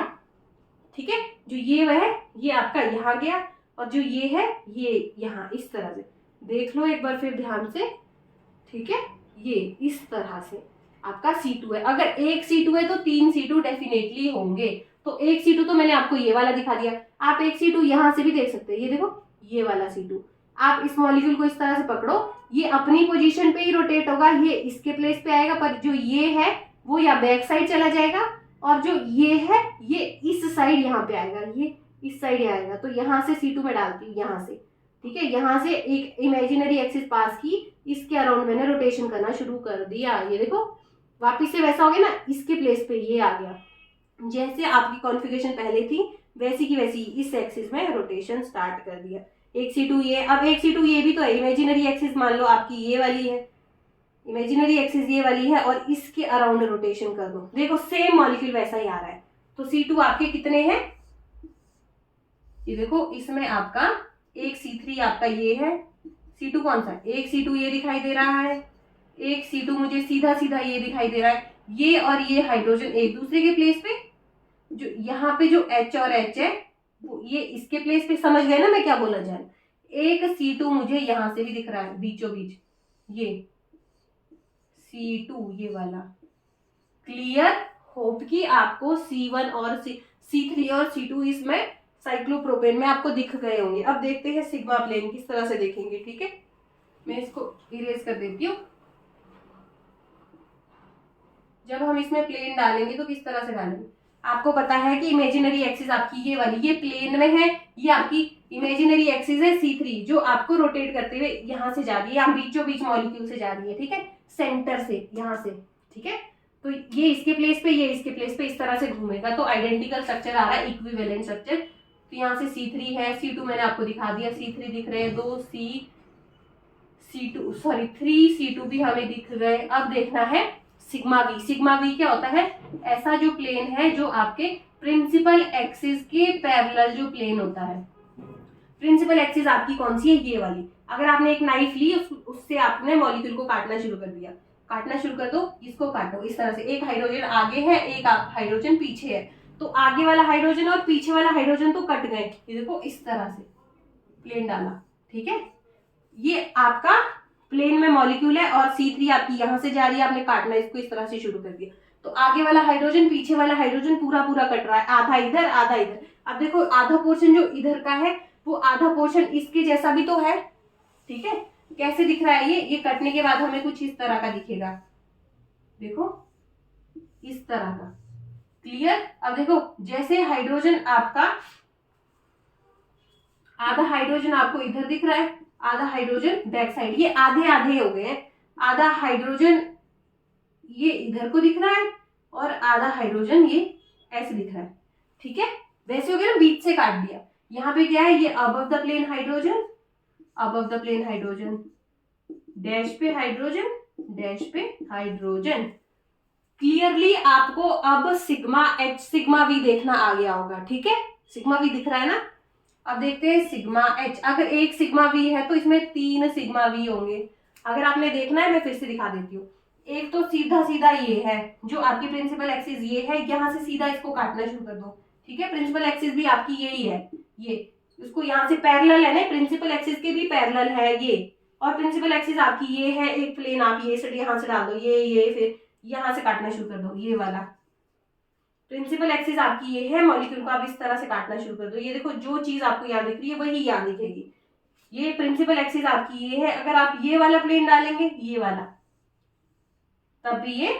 Speaker 1: ठीक है, जो ये वह है ये आपका यहाँ गया, और जो ये है ये यहाँ, इस तरह से देख लो एक बार फिर ध्यान से। ठीक है, ये इस तरह से आपका C2 है। अगर एक C2 है तो तीन C2 डेफिनेटली होंगे। तो एक C2 तो मैंने आपको ये वाला दिखा दिया, आप एक C2 यहाँ से भी देख सकते हैं। ये देखो ये वाला C2, आप इस मॉलिक्यूल को इस तरह से पकड़ो, ये अपनी पोजीशन पे ही रोटेट होगा, ये इसके प्लेस पे आएगा, पर जो ये है वो या बैक साइड चला जाएगा, और जो ये है ये इस साइड यहाँ पे आएगा, ये इस साइड आएगा। तो यहाँ से C2 में डालती हूँ, यहाँ से। ठीक है, यहाँ से एक इमेजिनरी एक्सिस पास की, इसके अराउंड मैंने रोटेशन करना शुरू कर दिया। ये देखो वापिस से वैसा हो गया ना, इसके प्लेस पे ये आ गया। जैसे आपकी कॉन्फ़िगरेशन पहले थी वैसी की वैसी इस एक्सिस में रोटेशन स्टार्ट कर दिया। एक C2 ये, अब एक C2 ये भी तो है, इमेजिनरी एक्सिस मान लो आपकी ये वाली है, इमेजिनरी एक्सिस ये वाली है, और इसके अराउंड रोटेशन कर दो, देखो सेम मॉलिक्यूल वैसा ही आ रहा है। तो C2 आपके कितने हैं, ये देखो इसमें आपका एक C3 आपका ये है, C2 कौन सा, एक C2 ये दिखाई दे रहा है, एक C2 मुझे सीधा सीधा ये दिखाई दे रहा है। ये और ये हाइड्रोजन एक दूसरे के प्लेस पे, जो यहाँ पे जो H और H है वो ये इसके प्लेस पे, समझ गए ना मैं क्या बोला जाए। एक C2 मुझे यहाँ से भी दिख रहा है बीचों बीच, ये C2 ये वाला। क्लियर। होप कि आपको C1 और C3 और C2 इसमें साइक्लोप्रोपेन में आपको दिख गए होंगे। अब देखते हैं सिग्मा प्लेन किस तरह से देखेंगे। ठीक है, मैं इसको इरेज कर देती हूँ। जब हम इसमें प्लेन डालेंगे तो किस तरह से डालेंगे, आपको पता है कि इमेजिनरी एक्सिस आपकी ये वाली, ये प्लेन में है, ये आपकी इमेजिनरी एक्सिस है C3, जो आपको रोटेट करते हुए यहाँ से जा रही है, यहाँ बीचों बीच मॉलिक्यूल से जा रही है। ठीक है, सेंटर से, यहाँ से। ठीक है, तो ये इसके प्लेस पे, ये इसके प्लेस पे, इस तरह से घूमेगा, तो आइडेंटिकल स्ट्रक्चर आ रहा है, इक्विवेलेंट स्ट्रक्चर। तो यहाँ से C3 है, C2 मैंने आपको दिखा दिया, C3 दिख रहे हैं, 3 C2 भी हमें दिख गए। अब देखना है सिग्मा वी। सिग्मा वी क्या होता है, ऐसा जो प्लेन है जो आपके प्रिंसिपल एक्सिस के पैरेलल जो प्लेन होता है। प्रिंसिपल एक्सिस आपकी कौन सी है, ये वाली। अगर आपने एक नाइफ ली, उससे आपने मॉलिक्यूल को काटना शुरू कर दिया, काटना शुरू कर दो, इसको काटो इस तरह से। एक हाइड्रोजन आगे है, एक हाइड्रोजन पीछे है, तो आगे वाला हाइड्रोजन और पीछे वाला हाइड्रोजन तो कट गए। ये देखो इस तरह से प्लेन डाला। ठीक है, ये आपका प्लेन में मॉलिक्यूल है, और C3 आपकी यहाँ से जा रही है, आपने काटना इसको इस तरह से शुरू कर दिया, तो आगे वाला हाइड्रोजन पीछे वाला हाइड्रोजन पूरा पूरा कट रहा है, आधा इधर आधा इधर। अब देखो आधा पोर्शन जो इधर का है वो आधा पोर्शन इसके जैसा भी तो है। ठीक है, कैसे दिख रहा है, ये कटने के बाद हमें कुछ इस तरह का दिखेगा, देखो इस तरह का। क्लियर। अब देखो जैसे हाइड्रोजन आपका, आधा हाइड्रोजन आपको इधर दिख रहा है, आधा हाइड्रोजन बैक साइड, ये आधे आधे हो गए हैं। आधा हाइड्रोजन ये इधर को दिख रहा है, और आधा हाइड्रोजन ये ऐसे दिख रहा है, ठीक है। वैसे हो गया ना, बीच से काट दिया। यहाँ पे क्या है, ये above the plane hydrogen, above the plane hydrogen, dash पे हाइड्रोजन, डैश पे हाइड्रोजन। क्लियरली आपको अब सिग्मा एच सिग्मा वी देखना आ गया होगा, ठीक है। सिग्मा वी दिख रहा है ना। अब देखते हैं सिग्मा एच। अगर एक सिग्मा वी है तो इसमें 3 सिग्मा वी होंगे। अगर आपने देखना है, मैं फिर से दिखा देती हूँ। एक तो सीधा सीधा ये है, जो आपकी प्रिंसिपल एक्सिस ये है, यहां से सीधा इसको काटना शुरू कर दो, ठीक है। प्रिंसिपल एक्सिस भी आपकी यही है, ये इसको यहाँ से पैरेलल है ना, प्रिंसिपल एक्सिस के भी पैरेलल है ये। और प्रिंसिपल एक्सिस आपकी ये है, एक प्लेन आप ये यहाँ से डाल दो, ये फिर यहाँ से काटना शुरू कर दो, ये वाला प्रिंसिपल एक्सिस आपकी ये है। मॉलिक्यूल को आप इस तरह से काटना शुरू कर दो। ये देखो, जो चीज आपको यहाँ दिख रही है वही यहाँ दिखेगी। ये प्रिंसिपल एक्सिस आपकी ये है। अगर आप ये वाला प्लेन डालेंगे, ये वाला, तब भी ये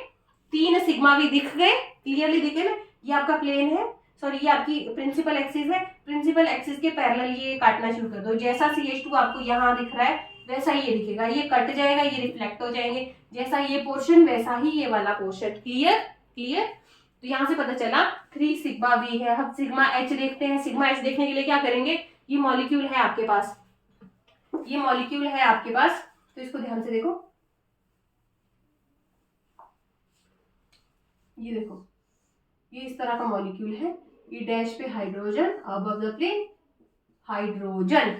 Speaker 1: 3 सिग्मा वी दिख गए, क्लियरली दिखे ना। ये आपका प्लेन है, सॉरी ये आपकी प्रिंसिपल एक्सिस है। प्रिंसिपल एक्सिस के पैरेलल ये काटना शुरू कर दो। जैसा CH2 आपको यहाँ दिख रहा है वैसा ये दिखेगा, ये कट जाएगा, ये रिफ्लेक्ट हो जाएंगे। जैसा ये पोर्शन वैसा ही ये वाला पोर्शन। Clear clear. तो यहाँ से पता चला 3 सिग्मा वी है। अब सिग्मा एच देखते हैं। सिग्मा एच देखने के लिए क्या करेंगे, ये मॉलिक्यूल है आपके पास, ये मॉलिक्यूल है आपके पास, तो इसको ध्यान से देखो। ये देखो, ये इस तरह का मॉलिक्यूल है। ये डैश पे hydrogen, above the plane hydrogen.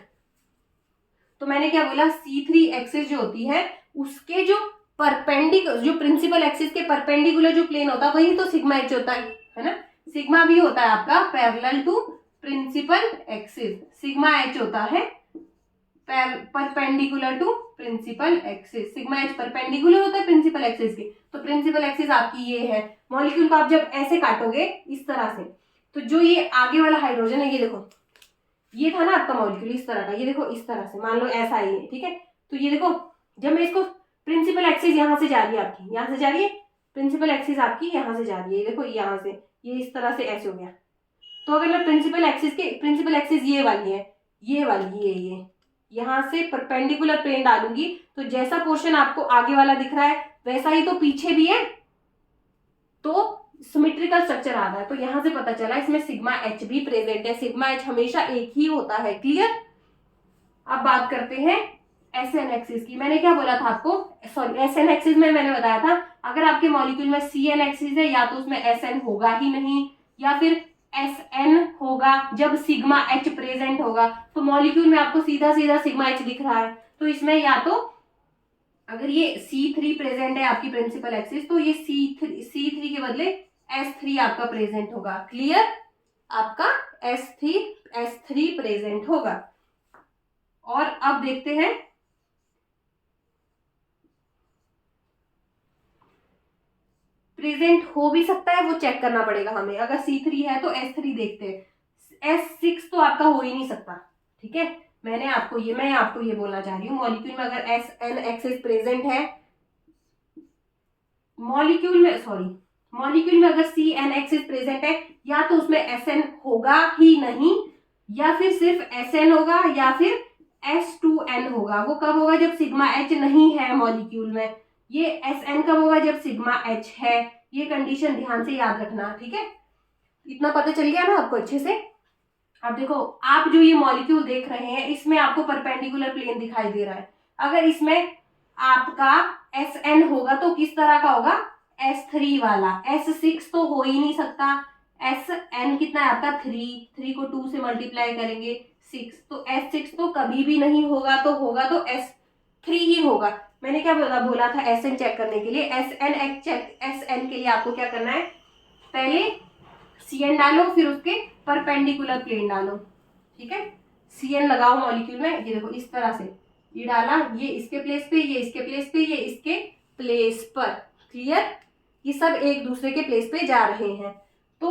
Speaker 1: तो मैंने क्या बोला, C3 एक्सिस जो होती है उसके जो परपेंडिकुलर, जो प्रिंसिपल एक्सिस के परपेंडिकुलर जो प्लेन होता है वही तो सिग्मा एच होता है ना। सिग्मा भी होता है आपका parallel to principal axis, sigma H होता है perpendicular to principal axis. Sigma H perpendicular होता है प्रिंसिपल एक्सिस के। तो प्रिंसिपल एक्सिस आपकी ये है। मॉलिक्यूल को आप जब ऐसे काटोगे इस तरह से, तो जो ये आगे वाला हाइड्रोजन है, ये देखो, ये था ना आपका मॉलिक्यूल इस तरह का, ये देखो इस तरह से, मान लो ऐसा ही है, ठीक है। तो ये देखो, जब मैं इसको, प्रिंसिपल एक्सिस यहाँ से जा रही है आपकी, यहाँ से जा रही है प्रिंसिपल एक्सिस आपकी, यहाँ से जा रही है, देखो यहाँ से, ये इस तरह से ऐसे हो गया। तो अगर मैं प्रिंसिपल एक्सिस ये वाली है, ये वाली ये यहाँ से परपेंडिकुलर प्लेन डालूंगी, तो जैसा पोर्शन आपको आगे वाला दिख रहा है वैसा ही तो पीछे भी है, तो सिमेट्रिकल स्ट्रक्चर आ रहा है। तो यहां से पता चला इसमें सिग्मा एच भी प्रेजेंट है। सिग्मा एच हमेशा एक ही होता है। क्लियर। अब बात करते हैं SN एक्सिस की। मैंने क्या बोला था आपको, सॉरी SN एक्सिस में मैंने बताया था, अगर आपके मॉलिक्यूल में CN एक्सिस है या तो उसमें SN होगा ही नहीं, या फिर SN होगा जब सिग्मा एच प्रेजेंट होगा। तो मॉलिक्यूल में आपको सीधा सीधा सिग्मा एच दिख रहा है, तो इसमें या तो अगर ये C3 प्रेजेंट है आपकी प्रिंसिपल एक्सिस, तो ये C3 के बदले S3 आपका प्रेजेंट होगा। क्लियर। आपका S3 प्रेजेंट होगा। और अब देखते हैं प्रेजेंट हो भी सकता है, वो चेक करना पड़ेगा हमें। अगर C3 है तो S3 देखते हैं। S6 तो आपका हो ही नहीं सकता, ठीक है। मैं आपको ये बोलना चाह रही हूँ, मॉलिक्यूल में अगर SN एक्सिस प्रेजेंट है, मॉलिक्यूल में अगर CN एक्सिस प्रेजेंट है, या तो उसमें SN होगा ही नहीं, या फिर सिर्फ SN होगा, या फिर S2N होगा। वो कब होगा, जब सिग्मा H नहीं है मॉलिक्यूल में। ये SN कब होगा, जब सिग्मा H है। ये कंडीशन ध्यान से याद रखना, ठीक है। इतना पता चल गया ना आपको अच्छे से। अब देखो, आप जो ये मॉलिक्यूल देख रहे हैं इसमें आपको परपेंडिकुलर प्लेन दिखाई दे रहा है। अगर इसमें आपका SN होगा तो किस तरह का होगा, S3 वाला। S6 तो हो ही नहीं सकता। SN कितना है आपका 3 को 2 से मल्टीप्लाई करेंगे 6, तो S6 तो कभी भी नहीं होगा, तो होगा तो S3 ही होगा। मैंने क्या बोला था SN चेक करने के लिए। SN के लिए आपको क्या करना है, पहले CN डालो, फिर उसके परपेंडिकुलर प्लेन डालो, ठीक है। CN लगाओ मॉलिक्यूल में, ये देखो इस तरह से, ये डाला, ये इसके प्लेस पे, ये इसके प्लेस पे, ये इसके प्लेस पर। क्लियर। ये सब एक दूसरे के प्लेस पे जा रहे हैं। तो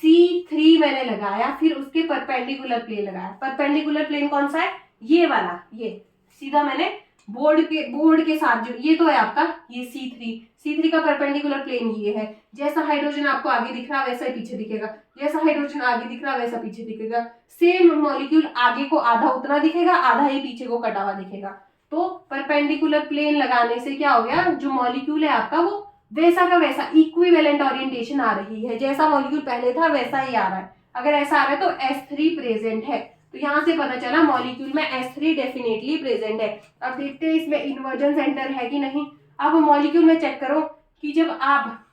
Speaker 1: C3 मैंने लगाया, फिर उसके परपेंडिकुलर प्लेन लगाया। परपेंडिकुलर प्लेन कौन सा है, ये वाला, ये सीधा मैंने बोर्ड के साथ जो ये तो है आपका, ये C3 का परपेंडिकुलर प्लेन ये है। जैसा हाइड्रोजन आपको आगे दिख रहा वैसा ही पीछे दिखेगा, जैसा हाइड्रोजन आगे दिख रहा वैसा पीछे दिखेगा। सेम मॉलिक्यूल आगे को आधा उतना दिखेगा, आधा ही पीछे को कटा हुआ दिखेगा। तो परपेंडिकुलर प्लेन लगाने से क्या हो गया, जो मॉलिक्यूल है आपका वो वैसा का वैसा इक्विवेलेंट ओरिएंटेशन आ रही है, जैसा मॉलिक्यूल पहले था वैसा ही आ रहा है। अगर ऐसा आ रहा है तो S3 प्रेजेंट है, तो यहाँ से पता चला मॉलिक्यूल में S3 डेफिनेटली प्रेजेंट है। अब देखते हैं इसमें इन्वर्जन सेंटर है कि नहीं। अब मॉलिक्यूल में चेक करो कि जब आप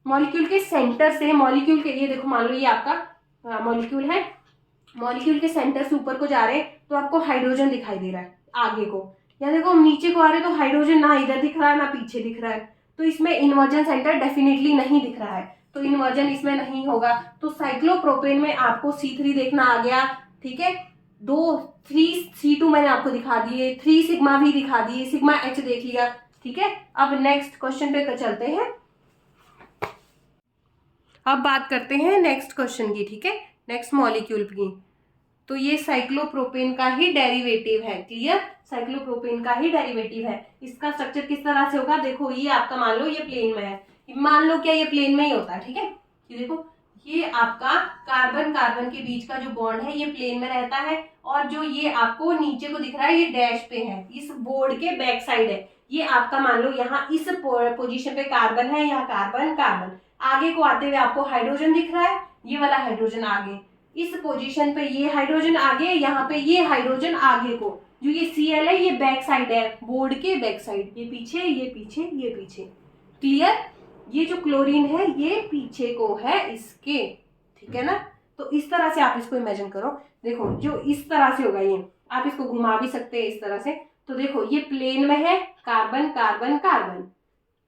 Speaker 1: मॉलिक्यूल के सेंटर से मॉलिक्यूल के, ये देखो मान लो ये आपका मॉलिक्यूल है, मॉलिक्यूल के सेंटर से ऊपर को जा रहे हैं तो आपको हाइड्रोजन दिखाई दे रहा है आगे को, या देखो हम नीचे को आ रहे हैं तो हाइड्रोजन ना इधर दिख रहा है ना पीछे दिख रहा है, तो इसमें इन्वर्जन सेंटर डेफिनेटली नहीं दिख रहा है, तो इन्वर्जन इसमें नहीं होगा। तो साइक्लोप्रोपेन में आपको C3 देखना आ गया, ठीक है। 3 C2 मैंने आपको दिखा दिए, 3 सिग्मा भी दिखा दिए, सिग्मा H देख लिया, ठीक है। अब नेक्स्ट क्वेश्चन पे चलते हैं। अब बात करते हैं नेक्स्ट क्वेश्चन की, ठीक है, नेक्स्ट मॉलिक्यूल की। तो ये साइक्लोप्रोपेन का ही डेरिवेटिव है, क्लियर, साइक्लोप्रोपेन का ही डेरिवेटिव है। इसका स्ट्रक्चर किस तरह से होगा, देखो ये आपका मान लो ये प्लेन में है, मान लो क्या ये प्लेन में ही होता है, ठीक है। ये देखो ये आपका कार्बन कार्बन के बीच का जो बॉन्ड है ये प्लेन में रहता है, और जो ये आपको नीचे को दिख रहा है ये डैश पे है, इस बोर्ड के बैक साइड है। ये आपका मान लो यहाँ इस पोजीशन पे कार्बन है, यहाँ कार्बन कार्बन, आगे को आते हुए आपको हाइड्रोजन दिख रहा है, ये वाला हाइड्रोजन आगे, इस पोजीशन पे ये हाइड्रोजन आगे, यहाँ पे ये हाइड्रोजन आगे को, जो ये Cl है ये बैक साइड है, बोर्ड के बैक साइड, ये पीछे ये पीछे ये पीछे, क्लियर। ये जो क्लोरीन है ये पीछे को है इसके, ठीक है ना। तो इस तरह से आप इसको इमेजिन करो, देखो जो इस तरह से होगा ये, आप इसको घुमा भी सकते हैं इस तरह से। तो देखो ये प्लेन में है, carbon carbon carbon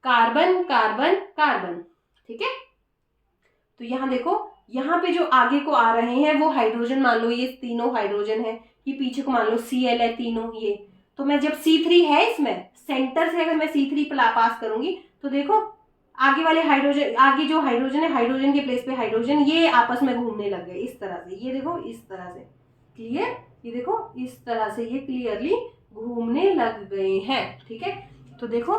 Speaker 1: carbon carbon carbon, ठीक है। तो यहाँ देखो यहाँ पे जो आगे को आ रहे हैं वो हाइड्रोजन, मान लो ये तीनों हाइड्रोजन है, ये पीछे को मान लो Cl है तीनों ये। तो मैं जब C3 है इसमें सेंटर से अगर मैं C3 पास करूंगी तो देखो आगे वाले हाइड्रोजन, आगे जो हाइड्रोजन है हाइड्रोजन के प्लेस पे हाइड्रोजन, ये आपस में घूमने लग गए इस तरह से, ये देखो इस तरह से, क्लियर, ये देखो इस तरह से ये क्लियरली घूमने लग गए हैं, ठीक है। तो देखो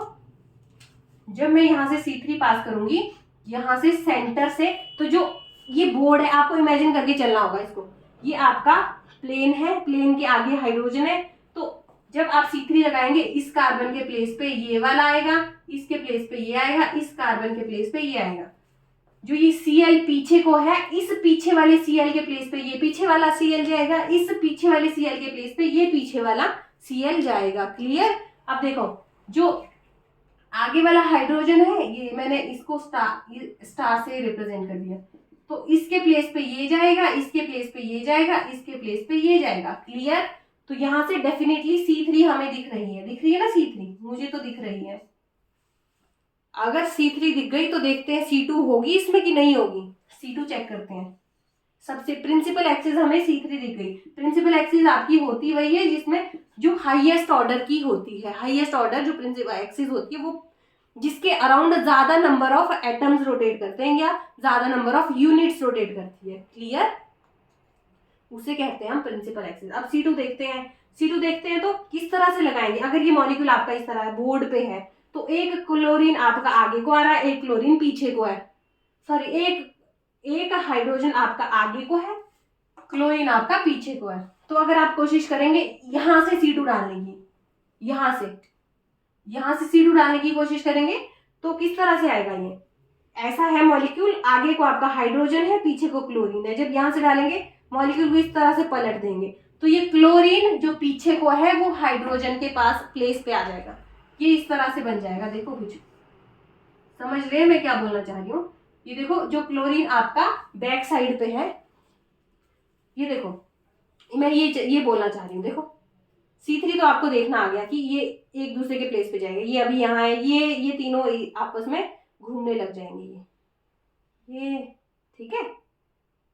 Speaker 1: जब मैं यहाँ से C3 पास करूंगी, यहाँ से सेंटर से, तो जो ये बोर्ड है आपको इमेजिन करके चलना होगा इसको, ये आपका प्लेन है, प्लेन के आगे हाइड्रोजन है, तो जब आप C3 लगाएंगे इस कार्बन के प्लेस पे ये वाला आएगा, इसके प्लेस पे ये आएगा, इस कार्बन के प्लेस पे ये आएगा। जो ये Cl पीछे को है, इस पीछे वाले Cl के प्लेस पे ये पीछे वाला Cl जाएगा, इस पीछे वाले Cl के प्लेस पे ये पीछे वाला Cl जाएगा, क्लियर। अब देखो जो आगे वाला हाइड्रोजन है ये मैंने इसको स्टार से रिप्रेजेंट कर दिया, तो इसके प्लेस पे ये जाएगा, इसके प्लेस पे ये जाएगा, इसके प्लेस पे ये जाएगा, क्लियर। तो यहाँ से डेफिनेटली C3 हमें दिख रही है ना C3, मुझे तो दिख रही है। अगर C3 दिख गई तो देखते हैं C2 होगी इसमें कि नहीं होगी, C2 चेक करते हैं। सबसे प्रिंसिपल एक्सिस हमें C3 दिख गई। प्रिंसिपल एक्सिस आपकी होती वही है जिसमें जो हाईएस्ट ऑर्डर की होती है, हाईएस्ट ऑर्डर जो प्रिंसिपल एक्सिस होती है वो जिसके अराउंड ज्यादा नंबर ऑफ एटम्स रोटेट करते हैं या ज्यादा नंबर ऑफ यूनिट्स रोटेट करती है, क्लियर, उसे कहते हैं हम प्रिंसिपल एक्सिस। अब C2 देखते हैं, C2 देखते हैं तो किस तरह से लगाएंगे। अगर ये मॉलिक्यूल आपका इस तरह बोर्ड पे है तो एक क्लोरीन आपका आगे को आ रहा है, एक क्लोरीन पीछे को है, सॉरी एक हाइड्रोजन आपका आगे को है, क्लोरीन आपका पीछे को है। तो अगर आप कोशिश करेंगे यहां से C2 डालने की, यहां से C2 डालने की कोशिश करेंगे तो किस तरह से आएगा, ये ऐसा है मॉलिक्यूल, आगे को आपका हाइड्रोजन है, पीछे को क्लोरीन है। जब यहां से डालेंगे मॉलिक्यूल को इस तरह से पलट देंगे तो ये क्लोरीन जो पीछे को है वो हाइड्रोजन के पास प्लेस पे आ जाएगा, ये इस तरह से बन जाएगा। देखो कुछ समझ रहे हैं मैं क्या बोलना चाह रही हूँ। ये देखो जो क्लोरीन आपका बैक साइड पे है, ये देखो मैं ये बोलना चाह रही हूँ। देखो C3 तो आपको देखना आ गया कि ये एक दूसरे के प्लेस पे जाएगा, ये अभी यहाँ है, ये तीनों आपस में घूमने लग जाएंगे, ये ठीक है।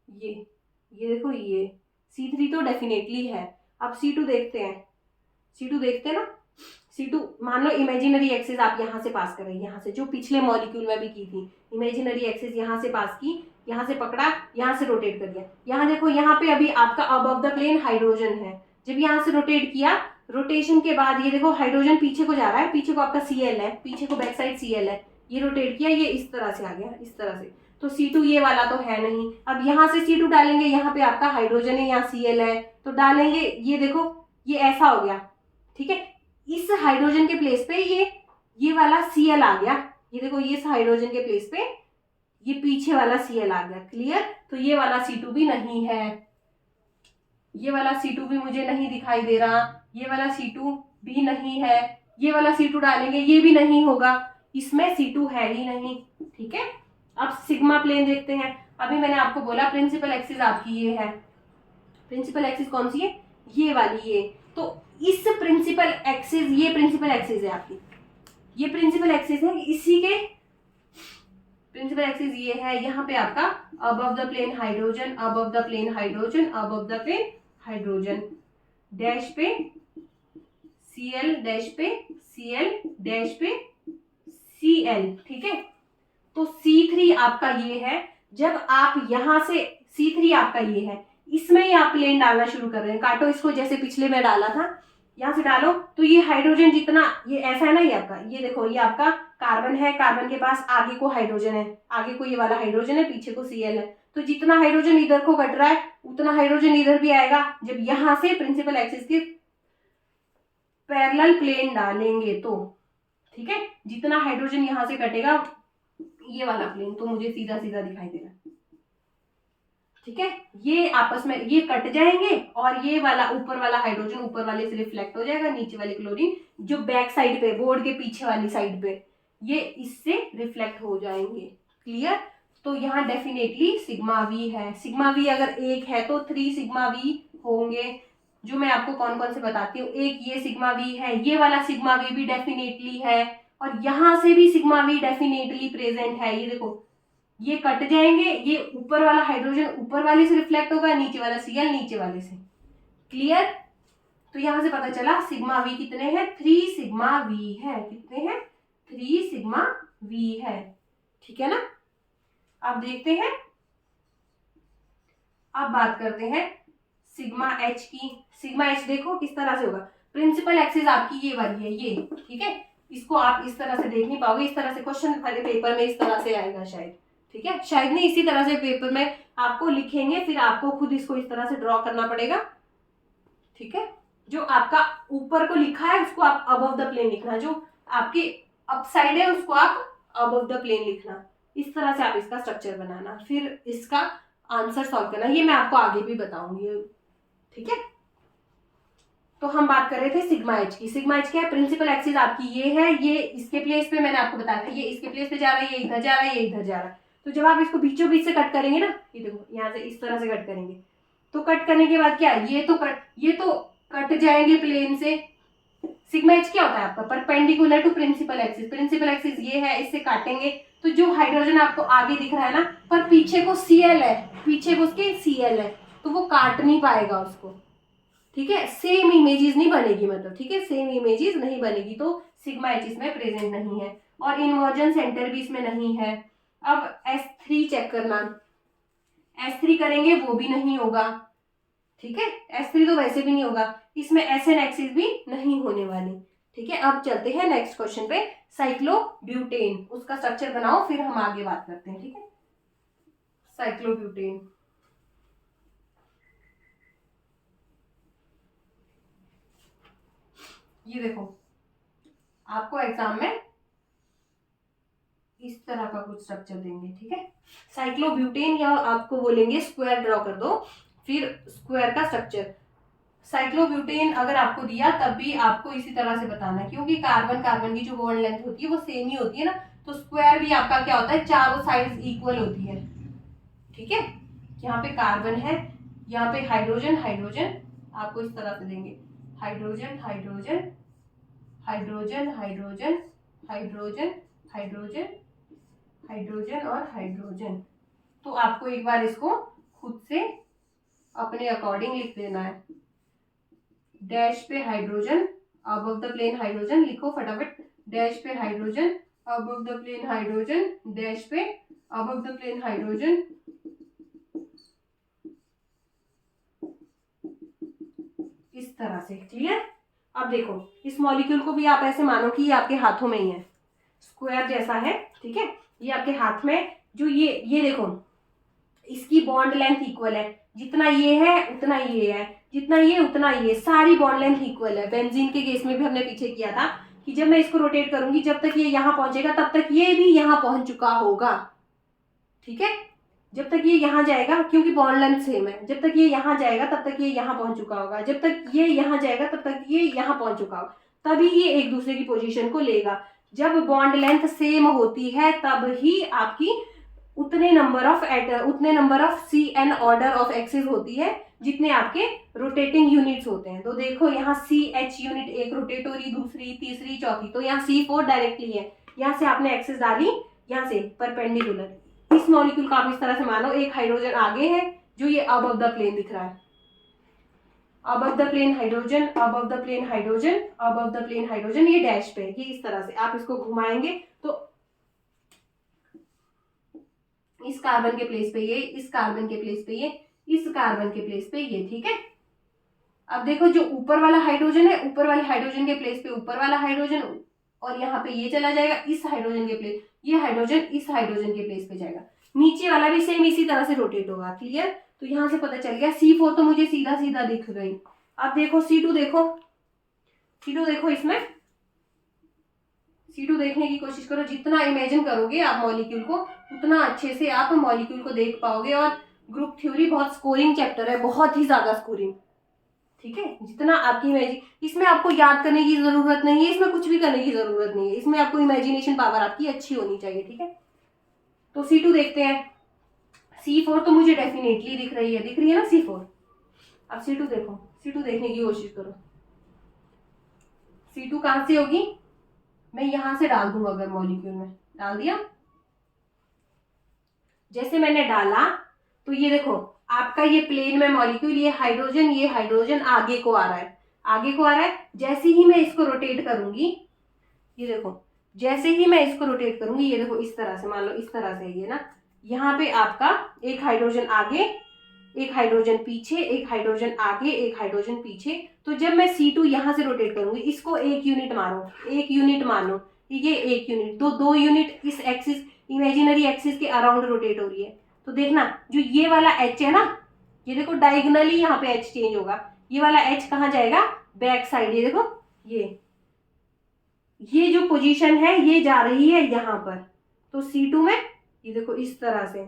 Speaker 1: ये देखो ये C3 तो डेफिनेटली है। अब C2 देखते हैं, C2 देखते हैं ना। C2 मान लो इमेजिनरी एक्सिस आप यहाँ से पास कर रहे हैं, यहाँ से जो पिछले मॉलिक्यूल में भी की थी, इमेजिनरी एक्सिस यहाँ से पास की, यहाँ से पकड़ा, यहाँ से रोटेट कर दिया। यहाँ देखो यहाँ पे अभी आपका अबव द प्लेन हाइड्रोजन है, जब यहाँ से रोटेट किया, रोटेशन के बाद ये देखो हाइड्रोजन पीछे को जा रहा है, पीछे को आपका Cl है, पीछे को बैक साइड Cl है, ये रोटेट किया, ये इस तरह से आ गया, इस तरह से। तो C2 ये वाला तो है नहीं। अब यहाँ से C2 डालेंगे, यहाँ पे आपका हाइड्रोजन है, यहाँ Cl है, तो डालेंगे, ये देखो ये ऐसा हो गया, ठीक है। इस हाइड्रोजन के प्लेस पे ये ये वाला Cl आ गया, ये देखो ये हाइड्रोजन के प्लेस पे ये पीछे वाला Cl आ गया। क्लियर? तो ये वाला C2 भी नहीं है, ये वाला C2 भी मुझे नहीं दिखाई दे रहा, ये वाला C2 भी नहीं है, ये वाला C2 डालेंगे ये भी नहीं होगा, इसमें C2 है ही नहीं। ठीक है, अब सिग्मा प्लेन देखते हैं। अभी मैंने आपको बोला प्रिंसिपल एक्सिस आपकी ये है, प्रिंसिपल एक्सिस कौन सी है? ये वाली, ये। तो इस प्रिंसिपल एक्सिस, ये प्रिंसिपल एक्सिस है आपकी, ये प्रिंसिपल एक्सिस है, इसी के प्रिंसिपल एक्सिस ये है। यहाँ पे आपका above the plane hydrogen, above the plane hydrogen, above the plane hydrogen, dash पे Cl, डैश पे Cl, डैश पे Cl। ठीक है, तो C3 आपका ये है। जब आप यहां से C3 आपका ये है, इसमें ही आप प्लेन डालना शुरू कर रहे हैं। काटो इसको, जैसे पिछले में डाला था, यहां से डालो। तो ये हाइड्रोजन जितना ये ऐसा है ना, ये आपका, ये देखो ये आपका कार्बन है, कार्बन के पास आगे को हाइड्रोजन है, आगे को ये वाला हाइड्रोजन है, पीछे को Cl है। तो जितना हाइड्रोजन इधर को कट रहा है उतना हाइड्रोजन इधर भी आएगा। जब यहां से प्रिंसिपल एक्सिस के पैरेलल प्लेन डालेंगे तो, ठीक है, जितना हाइड्रोजन यहां से कटेगा ये वाला प्लेन, तो मुझे सीधा सीधा दिखाई दे रहा है। ठीक है, ये आपस में ये कट जाएंगे और ये वाला ऊपर वाला हाइड्रोजन ऊपर वाले से रिफ्लेक्ट हो जाएगा, नीचे वाले क्लोरीन जो बैक साइड पे, बोर्ड के पीछे वाली साइड पे, ये इससे रिफ्लेक्ट हो जाएंगे। क्लियर? तो यहाँ डेफिनेटली सिग्मा वी है। सिग्मा वी अगर एक है तो 3 सिग्मा वी होंगे, जो मैं आपको कौन कौन से बताती हूँ। एक ये सिग्मा वी है, ये वाला सिग्मा वी भी डेफिनेटली है, और यहाँ से भी सिग्मा वी डेफिनेटली प्रेजेंट है। ये देखो ये कट जाएंगे, ये ऊपर वाला हाइड्रोजन ऊपर वाले से रिफ्लेक्ट होगा, नीचे वाला Cl नीचे वाले से। क्लियर? तो यहां से पता चला सिग्मा वी कितने हैं? 3 सिग्मा वी है। कितने हैं? 3 सिग्मा वी है। ठीक है ना? अब देखते हैं, अब बात करते हैं सिग्मा एच की। सिग्मा एच देखो किस तरह से होगा। प्रिंसिपल एक्सिस आपकी ये वाली है, ये। ठीक है, इसको आप इस तरह से देख नहीं पाओगे, इस तरह से क्वेश्चन वाले पेपर में इस तरह से आएगा शायद। ठीक है, शायद नहीं, इसी तरह से पेपर में आपको लिखेंगे, फिर आपको खुद इसको इस तरह से ड्रॉ करना पड़ेगा। ठीक है, जो आपका ऊपर को लिखा है उसको आप अबव द प्लेन लिखना, जो आपके अप साइड है उसको आप अबव द प्लेन लिखना। इस तरह से आप इसका स्ट्रक्चर बनाना, फिर इसका आंसर सॉल्व करना। ये मैं आपको आगे भी बताऊंगी। ठीक है, तो हम बात कर रहे थे सिग्मा एच की। सिग्मा एच क्या है? प्रिंसिपल एक्सिस आपकी ये है, ये इसके प्लेस पे मैंने आपको बताया था, ये इसके प्लेस पे जा रहा है, ये इधर जा रहा है, ये इधर जा रहा है। तो जब आप इसको बीचों बीच से कट करेंगे ना, ये देखो यहाँ से इस तरह से कट करेंगे, तो कट करने के बाद क्या, ये तो कट जाएंगे प्लेन से। सिग्मा एच क्या होता है आपका? Perpendicular to principal axis. Principal axis ये है, इससे काटेंगे तो जो हाइड्रोजन आपको आगे दिख रहा है ना, पर पीछे को Cl है, पीछे को उसके Cl है, तो वो काट नहीं पाएगा उसको। ठीक है, सेम इमेजेस नहीं बनेगी, मतलब ठीक है, सेम इमेजेस नहीं बनेगी, तो सिग्मा एच इसमें प्रेजेंट नहीं है, और इन्वर्जन सेंटर भी इसमें नहीं है। अब S3 चेक करना, S3 करेंगे वो भी नहीं होगा। ठीक है, S3 तो वैसे भी नहीं होगा, इसमें SN एक्सिस भी नहीं होने वाली। ठीक है, अब चलते हैं नेक्स्ट क्वेश्चन पे। साइक्लोब्यूटेन, उसका स्ट्रक्चर बनाओ, फिर हम आगे बात करते हैं। ठीक है, साइक्लोब्यूटेन, ये देखो आपको एग्जाम में इस तरह का कुछ स्ट्रक्चर देंगे। ठीक है, साइक्लोब्यूटेन, या आपको बोलेंगे स्क्वायर ड्रॉ कर दो, फिर स्क्वायर का स्ट्रक्चर। साइक्लोब्यूटेन अगर आपको दिया तब भी आपको इसी तरह से बताना है, क्योंकि कार्बन कार्बन की जो बॉन्ड लेंथ होती है वो सेम ही होती है ना, तो स्क्वायर भी आपका क्या होता है, चारों साइड्स इक्वल होती है। ठीक है, यहाँ पे कार्बन है, यहाँ पे हाइड्रोजन, हाइड्रोजन आपको इस तरह से देंगे, hydrogen hydrogen hydrogen hydrogen hydrogen hydrogen hydrogen और हाइड्रोजन। तो आपको एक बार इसको खुद से अपने अकॉर्डिंग लिख देना है। डैश पे hydrogen, above the plane hydrogen लिखो फटाफट, डैश पे hydrogen, above the plane hydrogen, dash पे अबव द प्लेन हाइड्रोजन, इस तरह से। क्लियर? अब देखो इस मॉलिक्यूल को भी आप ऐसे मानो कि ये आपके हाथों में ही है, स्क्वायर जैसा है। ठीक है, ये आपके हाथ में, जो ये देखो इसकी बॉन्ड लेंथ इक्वल है, जितना ये है उतना ये है, जितना ये उतना ये, सारी बॉन्ड लेंथ इक्वल है। बेंजीन के केस में भी हमने पीछे किया था कि जब मैं इसको रोटेट करूंगी, जब तक ये यहाँ पहुंचेगा तब तक ये भी यहाँ पहुंच चुका होगा, ठीक है। जब तक ये यहाँ जाएगा, क्योंकि बॉन्ड लेंथ सेम है, जब तक ये यहाँ जाएगा तब तक ये यहाँ पहुंच चुका होगा, जब तक ये यहाँ जाएगा तब तक ये यहाँ पहुंच चुका होगा, तभी ये एक दूसरे की पोजीशन को लेगा। जब बॉन्ड लेंथ सेम होती है तब ही आपकी उतने number of C n order of axis होती है जितने आपके रोटेटिंग यूनिट्स होते हैं। तो देखो यहाँ सी एच यूनिट, एक रोटेट हो रही, दूसरी, तीसरी, चौथी, तो यहाँ C4 डायरेक्टली है, यहाँ से आपने एक्सिस डाली, यहाँ से परपेंडिकुलर। इस मॉलिक्यूल का आप इस तरह से मानो एक हाइड्रोजन आगे है जो ये अबव द प्लेन दिख रहा है, above the plane hydrogen, above the plane hydrogen, above the plane hydrogen, ये डैश पे, ये इस तरह से आप इसको घुमाएंगे तो इस कार्बन के प्लेस पे ये, इस कार्बन के प्लेस पे ये, इस कार्बन के प्लेस पे ये, ठीक है। अब देखो जो ऊपर वाला हाइड्रोजन है, ऊपर वाले हाइड्रोजन के प्लेस पे ऊपर वाला हाइड्रोजन, और यहाँ पे ये चला जाएगा इस हाइड्रोजन के प्लेस, ये हाइड्रोजन इस हाइड्रोजन के प्लेस पे जाएगा। नीचे वाला भी सेम इसी तरह से रोटेट होगा, क्लियर। तो यहाँ से पता चल गया C4 तो मुझे सीधा सीधा दिख गई। अब देखो C2, देखो C2, देखो इसमें C2 देखने की कोशिश करो, जितना इमेजिन करोगे आप मॉलिक्यूल को उतना अच्छे से आप मॉलिक्यूल को देख पाओगे। और ग्रुप थ्योरी बहुत स्कोरिंग चैप्टर है, बहुत ही ज्यादा स्कोरिंग, ठीक है। जितना आपकी इमेजिन, इसमें आपको याद करने की जरूरत नहीं है, इसमें कुछ भी करने की जरूरत नहीं है, इसमें आपको इमेजिनेशन पावर आपकी अच्छी होनी चाहिए, ठीक है। तो C2 देखते हैं। C4 तो मुझे डेफिनेटली दिख रही है ना C4। अब C2 देखो, C2 देखने की कोशिश करो। C2 कहां से होगी, मैं यहां से डाल दूंगा, अगर मॉलिक्यूल में डाल दिया, जैसे मैंने डाला तो ये देखो आपका ये प्लेन में मॉलिक्यूल, ये हाइड्रोजन आगे को आ रहा है, आगे को आ रहा है। जैसे ही मैं इसको रोटेट करूंगी, ये देखो जैसे ही मैं इसको रोटेट करूंगी, ये देखो इस तरह से, मान लो इस तरह से, ये ना यहाँ पे आपका एक हाइड्रोजन आगे, एक हाइड्रोजन पीछे, एक हाइड्रोजन आगे, एक हाइड्रोजन पीछे। तो जब मैं C2 यहाँ से रोटेट करूंगी, इसको एक यूनिट मानो, ये एक यूनिट, दो यूनिट इस एक्सिस, इमेजिनरी एक्सिस के अराउंड रोटेट हो रही है। तो देखना जो ये वाला H है ना, ये देखो डायगोनली यहाँ पे H चेंज होगा, ये वाला H कहाँ जाएगा, बैक साइड। ये देखो ये जो पोजीशन है ये जा रही है यहाँ पर, तो C2 में ये देखो इस तरह से।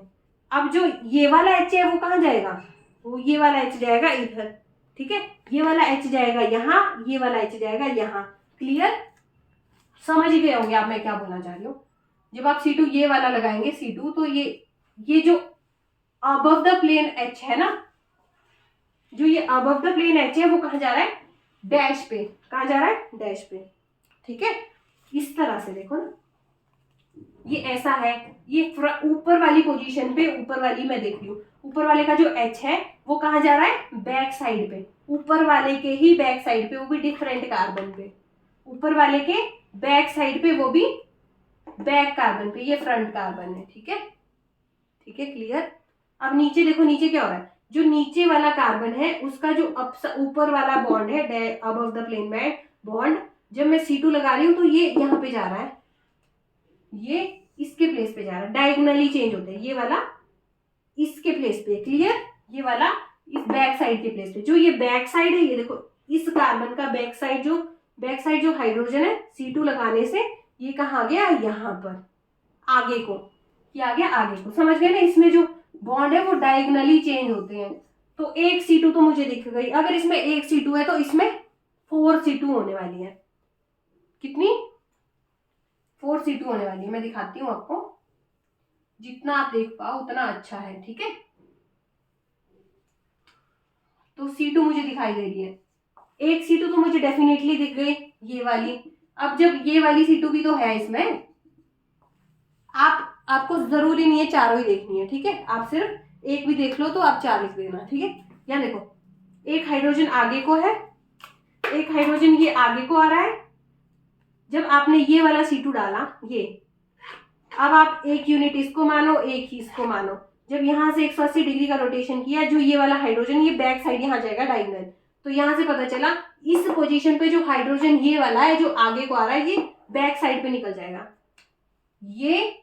Speaker 1: अब जो ये वाला H है वो कहाँ जाएगा, वो ये वाला H जाएगा इधर, ठीक है। ये वाला H जाएगा यहाँ, ये वाला H जाएगा यहाँ, क्लियर, समझ गए होंगे आप मैं क्या बोलना चाह रही हूँ। जब आप C2 ये वाला लगाएंगे C2, तो ये जो अबव द प्लेन H है ना, जो ये अबव द प्लेन H है वो कहाँ जा रहा है, डैश पे, कहाँ जा रहा है, डैश पे, ठीक है। इस तरह से देखो ना, ये ऐसा है, ये ऊपर वाली पोजीशन पे, ऊपर वाली मैं देख रही हूँ, ऊपर वाले का जो H है वो कहाँ जा रहा है, बैक साइड पे, ऊपर वाले के ही बैक साइड पे, वो भी डिफरेंट कार्बन पे, ऊपर वाले के बैक साइड पे, वो भी बैक कार्बन पे, ये फ्रंट कार्बन है, ठीक है, ठीक है, क्लियर। अब नीचे देखो, नीचे क्या हो रहा है, जो नीचे वाला कार्बन है उसका जो ऊपर वाला बॉन्ड है, अबव द प्लेन में बॉन्ड, जब मैं C2 लगा रही हूँ तो ये यहाँ पे जा रहा है, ये इसके प्लेस पे जा रहा है, डायगोनली चेंज होते हैं, ये वाला इसके प्लेस पे, क्लियर, ये वाला इस बैक साइड के प्लेस पे। जो ये बैक साइड है, ये देखो इस कार्बन का बैक साइड जो हाइड्रोजन है, C2 लगाने से ये कहाँ आ गया, यहाँ पर आगे को, ये आ गया आगे को, समझ गए ना। इसमें जो बॉन्ड है वो डायगोनली चेंज होते हैं। तो एक C2 तो मुझे दिख गई। अगर इसमें एक C2 है तो इसमें 4 C2 होने वाली है। कितनी, 4 C2 होने वाली है। मैं दिखाती हूँ आपको, जितना आप देख पाओ उतना अच्छा है, ठीक है। तो C2 मुझे दिखाई दे रही है, एक C2 तो मुझे डेफिनेटली दिख गई, ये वाली। अब जब ये वाली C2 भी तो है इसमें, आपको जरूरी नहीं है चारों ही देखनी है, ठीक है। आप सिर्फ एक भी देख लो तो आप 4 लिख देना, ठीक है। यहाँ देखो एक हाइड्रोजन आगे को है, एक हाइड्रोजन ये आगे को आ रहा है। जब आपने ये वाला C2 डाला, ये, अब आप एक यूनिट इसको मानो, एक ही इसको मानो। जब यहाँ से 180 डिग्री का रोटेशन किया, जो ये वाला हाइड्रोजन ये बैक साइड यहाँ जाएगा डायगोनल, तो यहाँ से पता चला इस पोजीशन पे जो हाइड्रोजन ये वाला है जो आगे को आ रहा है, ये बैक साइड पे निकल जाएगा, ये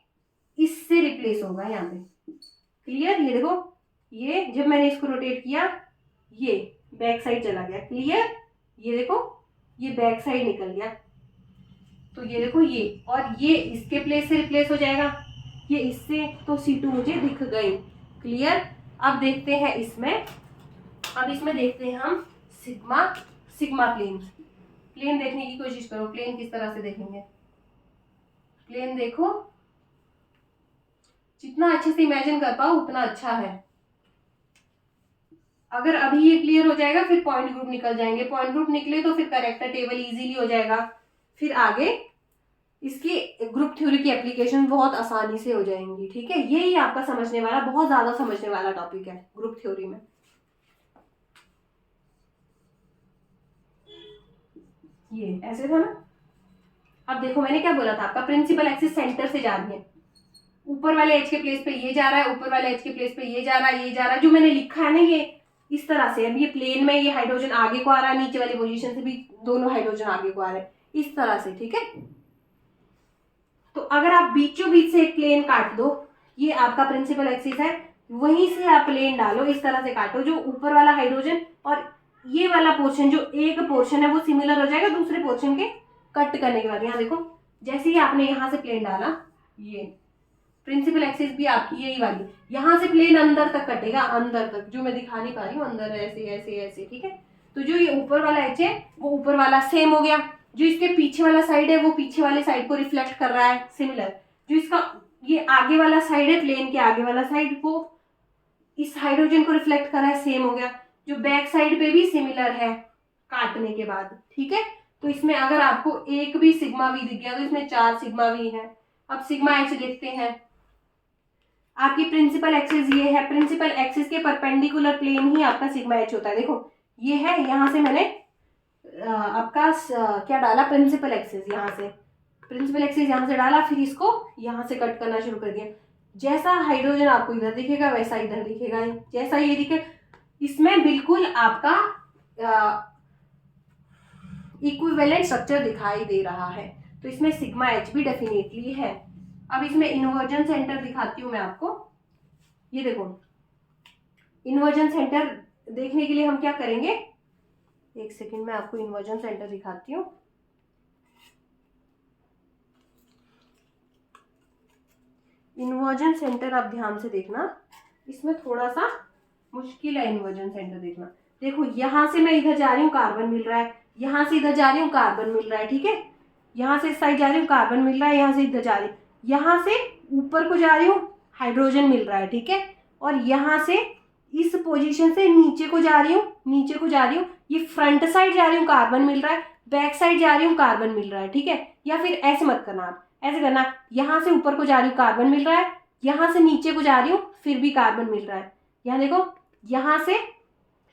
Speaker 1: इससे रिप्लेस होगा यहाँ पे, क्लियर। ये देखो, ये जब मैंने इसको रोटेट किया ये बैक साइड चला गया, क्लियर। ये देखो ये बैक साइड निकल गया, तो ये देखो ये, और ये इसके प्लेस से रिप्लेस हो जाएगा, ये इससे, तो C2 मुझे दिख गई। क्लियर। अब देखते हैं इसमें, अब इसमें देखते हैं हम सिग्मा, सिग्मा प्लेन। प्लेन देखने की कोशिश करो, प्लेन किस तरह से देखेंगे। प्लेन देखो, जितना अच्छे से इमेजिन कर पाओ उतना अच्छा है। अगर अभी ये क्लियर हो जाएगा फिर पॉइंट ग्रुप निकल जाएंगे, पॉइंट ग्रुप निकले तो फिर करेक्टर टेबल इजीली हो जाएगा, फिर आगे इसकी ग्रुप थ्योरी की एप्लीकेशन बहुत आसानी से हो जाएंगी। ठीक है, यही आपका समझने वाला, बहुत ज्यादा समझने वाला टॉपिक है ग्रुप थ्योरी में। ये ऐसे था ना। अब देखो मैंने क्या बोला था, आपका प्रिंसिपल एक्सिस सेंटर से जा रही है, ऊपर वाले एज के प्लेस पे ये जा रहा है, ऊपर वाले एज के प्लेस पे ये जा रहा है, ये जा रहा है, जो मैंने लिखा है ना ये इस तरह से। अब ये प्लेन में ये हाइड्रोजन आगे को आ रहा है, नीचे वाली पोजीशन से भी दोनों हाइड्रोजन आगे को आ रहे हैं इस तरह से। ठीक है, तो अगर आप बीचों बीच से एक प्लेन काट दो, ये आपका प्रिंसिपल एक्सिस है, वहीं से आप प्लेन डालो, इस तरह से काटो, जो ऊपर वाला हाइड्रोजन और ये वाला पोर्शन, जो एक पोर्शन है वो सिमिलर हो जाएगा दूसरे पोर्शन के कट करने के बाद। यहाँ देखो, जैसे ही आपने यहाँ से प्लेन डाला, ये प्रिंसिपल एक्सिस भी आपकी यही वाली, यहाँ से प्लेन अंदर तक कटेगा, अंदर तक, जो मैं दिखा नहीं पा रही हूँ, अंदर ऐसे ऐसे ऐसे। ठीक है, तो जो ये ऊपर वाला एच है वो ऊपर वाला सेम हो गया, जो इसके पीछे वाला साइड है वो पीछे वाले साइड को रिफ्लेक्ट कर रहा है, सिमिलर। जो इसका ये आगे वाला साइड है, प्लेन के आगे वाला साइड, वो इस हाइड्रोजन को रिफ्लेक्ट कर रहा है, सेम हो गया। जो बैक साइड पे भी सिमिलर है काटने के बाद। ठीक है, तो इसमें अगर आपको एक भी सिग्मा वी दिख गया तो इसमें 4 सिग्मा वी है। अब सिग्मा एच देखते हैं। आपकी प्रिंसिपल एक्सिस ये है, प्रिंसिपल एक्सिस के परपेंडिकुलर प्लेन ही आपका सिग्मा एच होता है। देखो ये है, यहाँ से मैंने आपका क्या डाला, प्रिंसिपल एक्सिस, यहाँ से प्रिंसिपल एक्सिस यहाँ से डाला, फिर इसको यहाँ से कट करना शुरू कर दिया। जैसा हाइड्रोजन आपको इधर दिखेगा वैसा इधर दिखेगा, जैसा ये दिखे, इसमें बिल्कुल आपका इक्विवेलेंट स्ट्रक्चर दिखाई दे रहा है, तो इसमें सिग्मा एच भी डेफिनेटली है। अब इसमें इन्वर्जन सेंटर दिखाती हूँ मैं आपको। ये देखो, इन्वर्जन सेंटर देखने के लिए हम क्या करेंगे, एक सेकंड में आपको इन्वर्जन सेंटर दिखाती हूँ। इन्वर्जन सेंटर आप ध्यान से देखना, इसमें थोड़ा सा मुश्किल है इन्वर्जन सेंटर देखना। देखो यहाँ से मैं इधर जा रही हूँ, कार्बन मिल रहा है, यहाँ से इधर जा रही हूँ, कार्बन मिल रहा है। ठीक है, यहाँ से इस साइड जा रही हूँ, कार्बन मिल रहा है, यहाँ से इधर जा रही हूँ, यहाँ से ऊपर को जा रही हूँ, हाइड्रोजन मिल रहा है। ठीक है, और यहाँ से इस पोजीशन से नीचे को जा रही हूँ, नीचे को जा रही हूँ, ये फ्रंट साइड जा रही हूँ, कार्बन मिल रहा है, बैक साइड जा रही हूँ, कार्बन मिल रहा है। ठीक है, या फिर ऐसे मत करना, आप ऐसे करना, यहाँ से ऊपर को जा रही हूँ, कार्बन मिल रहा है, यहाँ से नीचे को जा रही हूँ, फिर भी कार्बन मिल रहा है। यहाँ देखो, यहाँ से,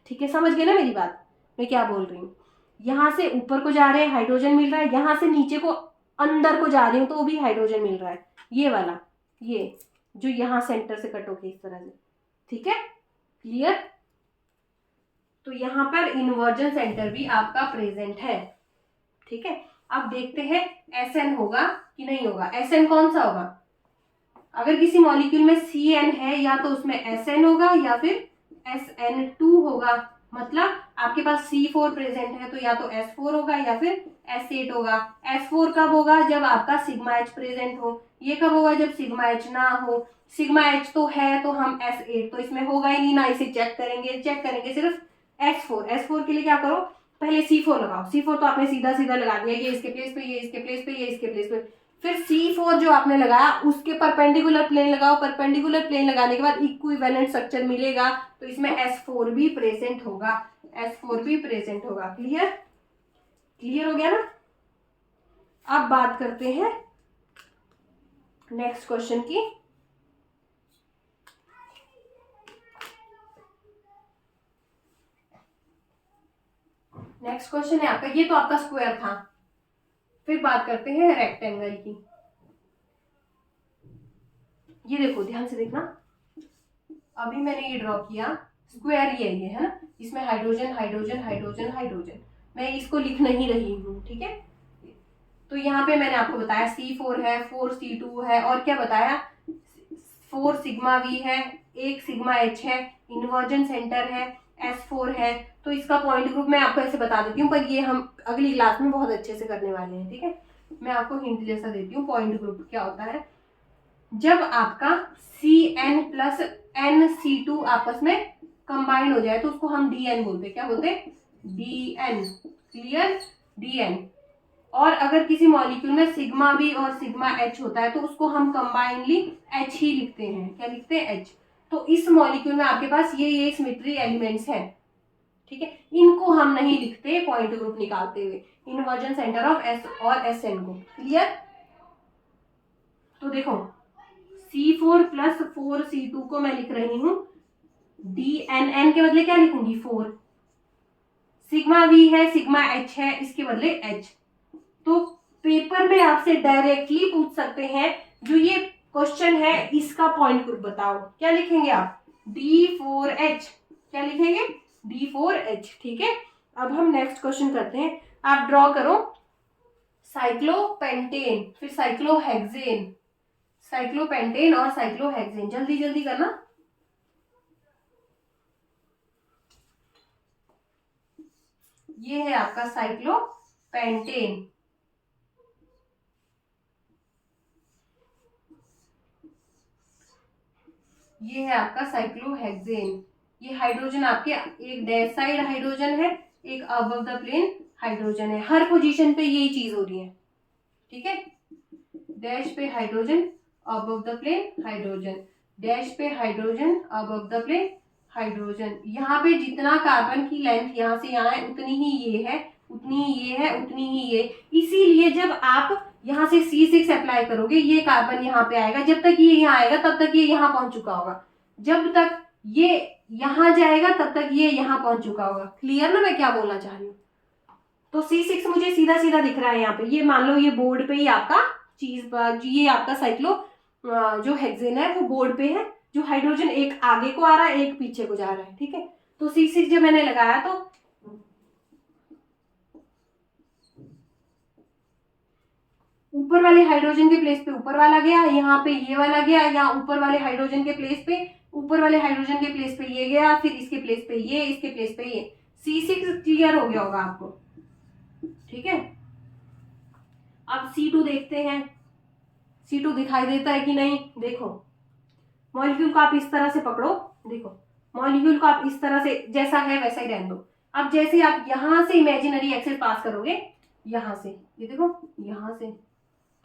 Speaker 1: ठीक है, समझ गए ना मेरी बात, मैं क्या बोल रही हूँ। यहाँ से ऊपर को जा रहे हैं, हाइड्रोजन मिल रहा है, यहाँ से नीचे को अंदर को जा रही हूँ तो भी हाइड्रोजन मिल रहा है, ये वाला, ये जो यहाँ सेंटर से कट होके इस तरह से। ठीक है, क्लियर। तो यहाँ पर इन्वर्जन सेंटर भी आपका प्रेजेंट है। ठीक है, अब देखते हैं SN होगा कि नहीं होगा। SN कौन सा होगा, अगर किसी मॉलिक्यूल में CN है या तो उसमें SN होगा या फिर SN2 होगा। मतलब आपके पास C4 प्रेजेंट है तो या तो S4 होगा या फिर S8 होगा। S4 कब होगा, जब आपका सिग्मा H प्रेजेंट हो। ये कब होगा, जब सिग्मा H ना हो। सिग्मा H तो है तो हम S8 तो इसमें होगा ही नहीं ना, इसे चेक करेंगे सिर्फ S4 के लिए क्या करो, पहले C4 लगाओ। C4 तो आपने सीधा सीधा लगा दिया, ये इसके प्लेस पे, ये इसके प्लेस पे, ये इसके प्लेस पे। फिर C4 जो आपने लगाया उसके परपेंडिकुलर प्लेन लगाओ, परपेंडिकुलर प्लेन लगाने के बाद इक्विवेलेंट स्ट्रक्चर मिलेगा तो इसमें S4 भी प्रेजेंट होगा, S4 भी प्रेजेंट होगा। क्लियर हो गया ना। अब बात करते हैं नेक्स्ट क्वेश्चन की। नेक्स्ट क्वेश्चन है आपका, ये तो आपका स्क्वायर था, फिर बात करते हैं रेक्टेंगल की। ये देखो, ध्यान से देखना, अभी मैंने ये ड्रॉ किया, स्क्वायर ये है ना, इसमें हाइड्रोजन हाइड्रोजन हाइड्रोजन हाइड्रोजन, मैं इसको लिख नहीं रही हूँ। ठीक है, तो यहाँ पे मैंने आपको बताया C4 है, 4C2 है, और क्या बताया, 4 सिग्मा V है, 1 सिग्मा H है, इन्वर्जन सेंटर है, S4 है। तो इसका पॉइंट ग्रुप मैं आपको ऐसे बता देती हूँ, पर ये हम अगली क्लास में बहुत अच्छे से करने वाले हैं। ठीक है, मैं आपको हिंट जैसा देती हूँ। पॉइंट ग्रुप क्या होता है, जब आपका Cn प्लस NC2 आपस में कंबाइन हो जाए तो उसको हम Dn बोलते हैं। क्या बोलते हैं? Dn। क्लियर? Dn। और अगर किसी मॉलिक्यूल में सिग्मा बी और सिग्मा एच होता है तो उसको हम कंबाइनली एच ही लिखते हैं। क्या लिखते हैं? एच। तो इस मॉलिक्यूल में आपके पास ये सिमेट्री एलिमेंट्स हैं, ठीक है, इनको हम नहीं लिखते पॉइंट ग्रुप निकालते हुए, इन्वर्जन सेंटर ऑफ एस और एसएन को। क्लियर? तो देखो C4 प्लस 4C2 को मैं लिख रही हूं DNN के बदले क्या लिखूंगी? 4। सिग्मा वी है, सिग्मा एच है, इसके बदले एच। तो पेपर में आपसे डायरेक्टली पूछ सकते हैं, जो ये क्वेश्चन है इसका पॉइंट ग्रुप बताओ। क्या लिखेंगे आप? D4H। क्या लिखेंगे? D4H। ठीक है, अब हम नेक्स्ट क्वेश्चन करते हैं। आप ड्रॉ करो साइक्लोपेंटेन, फिर साइक्लोहेक्सेन, साइक्लोपेंटेन और साइक्लोहेक्सेन। जल्दी जल्दी करना। ये है आपका साइक्लोपेंटेन, ये है आपका साइक्लोहेक्सेन। ये हाइड्रोजन आपके एक डैश साइड हाइड्रोजन है, एक अबव द प्लेन हाइड्रोजन है। हर पोजीशन पे यही चीज हो रही है, ठीक है। डैश पे hydrogen, above the plane hydrogen, dash पे hydrogen, above the plane hydrogen. यहाँ पे जितना कार्बन की लेंथ यहाँ से यहाँ है उतनी ही ये है, उतनी ही ये है, उतनी ही ये। इसीलिए जब आप यहाँ से C6 अप्लाई करोगे ये कार्बन यहाँ पे आएगा। जब तक ये यहाँ आएगा तब तक ये यहाँ पहुंच चुका होगा, जब तक ये यहाँ जाएगा तब तक ये यहाँ पहुंच चुका होगा। क्लियर ना मैं क्या बोलना चाह रही हूँ? तो C6 मुझे सीधा सीधा दिख रहा है यहाँ पे। ये मान लो ये बोर्ड पे ही आपका चीज, ये आपका साइक्लो जो हेक्सेन है वो बोर्ड पे है, जो हाइड्रोजन एक आगे को आ रहा है एक पीछे को जा रहा है, ठीक है। तो C6 जब मैंने लगाया तो ऊपर वाले हाइड्रोजन के प्लेस पे ऊपर वाला गया, यहाँ पे ये वाला गया, यहाँ ऊपर वाले हाइड्रोजन के प्लेस पे, ऊपर वाले हाइड्रोजन के प्लेस पे ये गया, फिर इसके प्लेस पे ये, इसके प्लेस पे ये। C6 क्लियर हो गया होगा आपको, ठीक है। अब C2 देखते हैं, C2 दिखाई देता है कि नहीं? देखो मॉलिक्यूल को आप इस तरह से पकड़ो, देखो मॉलिक्यूल को आप इस तरह से जैसा है वैसा ही रहने दो। अब जैसे आप यहां से इमेजिनरी एक्सिस पास करोगे, यहां से ये देखो, यहां से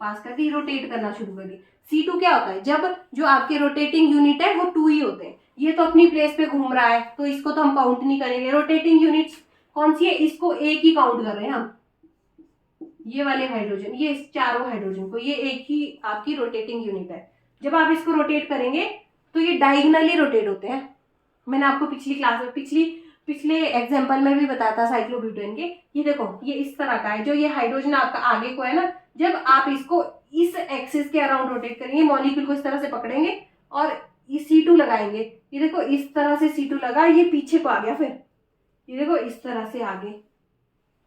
Speaker 1: पास करके रोटेट करना शुरू कर दिया। C2 क्या होता है? जब जो आपके रोटेटिंग यूनिट है वो 2 ही होते हैं। ये तो अपनी प्लेस पे घूम रहा है तो इसको तो हम काउंट नहीं करेंगे। रोटेटिंग यूनिट्स कौन सी है? इसको एक ही काउंट कर रहे हैं हम। ये वाले हाइड्रोजन, ये चारों हाइड्रोजन को, ये एक ही आपकी रोटेटिंग यूनिट है। जब आप इसको रोटेट करेंगे तो ये डायगोनली रोटेट होते हैं। मैंने आपको पिछली क्लास में पिछले एग्जाम्पल में भी बताया था साइक्लोब्यूटेन के। ये देखो ये इस तरह का है, जो ये हाइड्रोजन आपका आगे को है ना, जब आप इसको इस एक्सिस के अराउंड रोटेट करेंगे, मॉलिक्यूल को इस तरह से पकड़ेंगे और ये C2 लगाएंगे, ये देखो इस तरह से C2 लगा, ये पीछे को आ गया, फिर ये देखो इस तरह से आगे,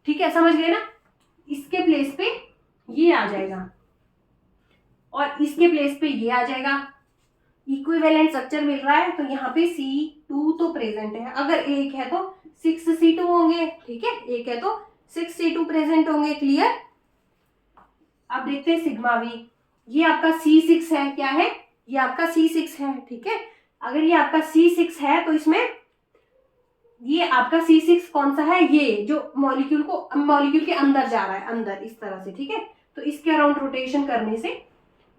Speaker 1: ठीक है, समझ गए ना। इसके प्लेस पे ये आ जाएगा और इसके प्लेस पे ये आ जाएगा। इक्विवेलेंट स्ट्रक्चर मिल रहा है तो यहाँ पे C2 तो प्रेजेंट है। अगर एक है तो 6C2 होंगे, ठीक है, एक है तो 6C2 प्रेजेंट होंगे। क्लियर? अब देखते हैं सिग्मा वी। ये आपका C6 है, क्या है? ये आपका C6 है, ठीक है। अगर ये आपका C6 है तो इसमें ये आपका C6 कौन सा है? ये जो मॉलिक्यूल के अंदर जा रहा है, अंदर इस तरह से, ठीक है। तो इसके अराउंड रोटेशन करने से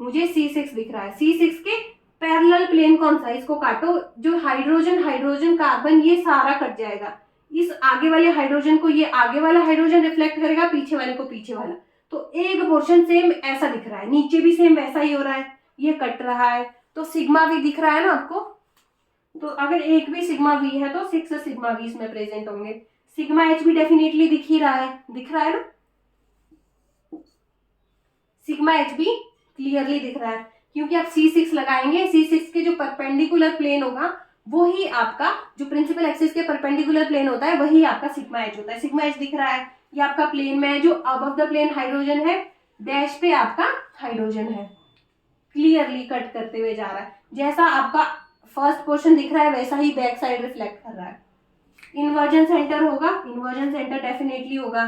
Speaker 1: मुझे C6 दिख रहा है। C6 के पैरेलल प्लेन कौन सा है? इसको काटो, जो हाइड्रोजन कार्बन ये सारा कट जाएगा। इस आगे वाले हाइड्रोजन को ये आगे वाला हाइड्रोजन रिफ्लेक्ट करेगा, पीछे वाले को पीछे वाला। तो एक पोर्शन सेम ऐसा दिख रहा है, नीचे भी सेम वैसा ही हो रहा है, ये कट रहा है। तो सिग्मा वी दिख रहा है ना आपको। तो अगर एक भी सिग्मा वी है तो 6 सिग्मा वी इसमें प्रेजेंट होंगे। सिग्मा एच भी डेफिनेटली दिख ही रहा है, दिख रहा है ना। सिग्मा एच भी क्लियरली दिख रहा है क्योंकि आप C6 लगाएंगे, C6 के जो परपेंडिकुलर प्लेन होगा वो ही आपका, जो प्रिंसिपल एक्सिस के परपेंडिकुलर प्लेन होता है वही आपका सिग्मा एच होता है। सिग्मा एच दिख रहा है, ये आपका प्लेन में है, जो अबव द प्लेन हाइड्रोजन है, डैश पे आपका हाइड्रोजन है, क्लियरली कट करते हुए जा रहा है। जैसा आपका फर्स्ट पोर्शन दिख रहा है वैसा ही बैक साइड रिफ्लेक्ट कर रहा है। इन्वर्जन सेंटर होगा, इन्वर्जन सेंटर डेफिनेटली होगा।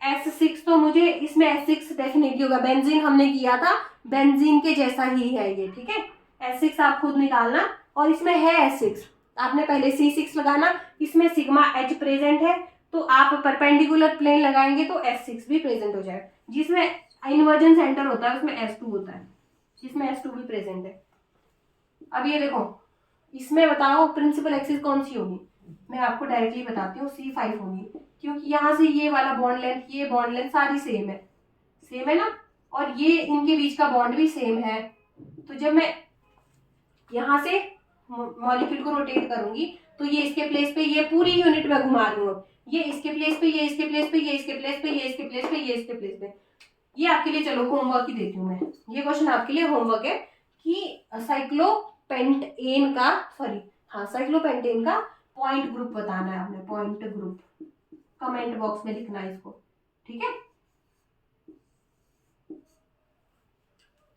Speaker 1: S6 तो मुझे इसमें S6 डेफिनेटली होगा, बेंजीन हमने किया था, बेंजीन के जैसा ही है ये, ठीक है। S6 आप खुद निकालना, और इसमें है S6, आपने पहले C6 लगाना, इसमें सिग्मा H प्रेजेंट है, तो आप परपेंडिकुलर प्लेन लगाएंगे तो S6 भी प्रेजेंट हो जाएगा। जिसमें इन्वर्जन सेंटर होता है उसमें S2 होता है, जिसमें S2 भी प्रेजेंट है। अब ये देखो, इसमें बताओ प्रिंसिपल एक्सिस कौन सी होगी, मैं आपको डायरेक्टली बताती हूँ, C5 होगी, क्योंकि यहाँ से ये वाला बॉन्ड लेंथ, ये बॉन्ड लेंथ सारी सेम है ना, और ये इनके बीच का बॉन्ड भी सेम है। तो जब मैं यहाँ से मॉलिक्यूल को रोटेट करूंगी तो ये इसके प्लेस पे, ये पूरी यूनिट में घुमा रही हूँ, ये इसके प्लेस पे, ये इसके प्लेस पे, ये इसके प्लेस पे, ये इसके प्लेस पे, ये इसके प्लेस पे। ये आपके लिए चलो होमवर्क ही देती हूँ मैं, ये क्वेश्चन आपके लिए होमवर्क है कि साइक्लोपेंटेन का पॉइंट ग्रुप बताना है आपने, पॉइंट ग्रुप, कमेंट बॉक्स में लिखना है इसको, ठीक है।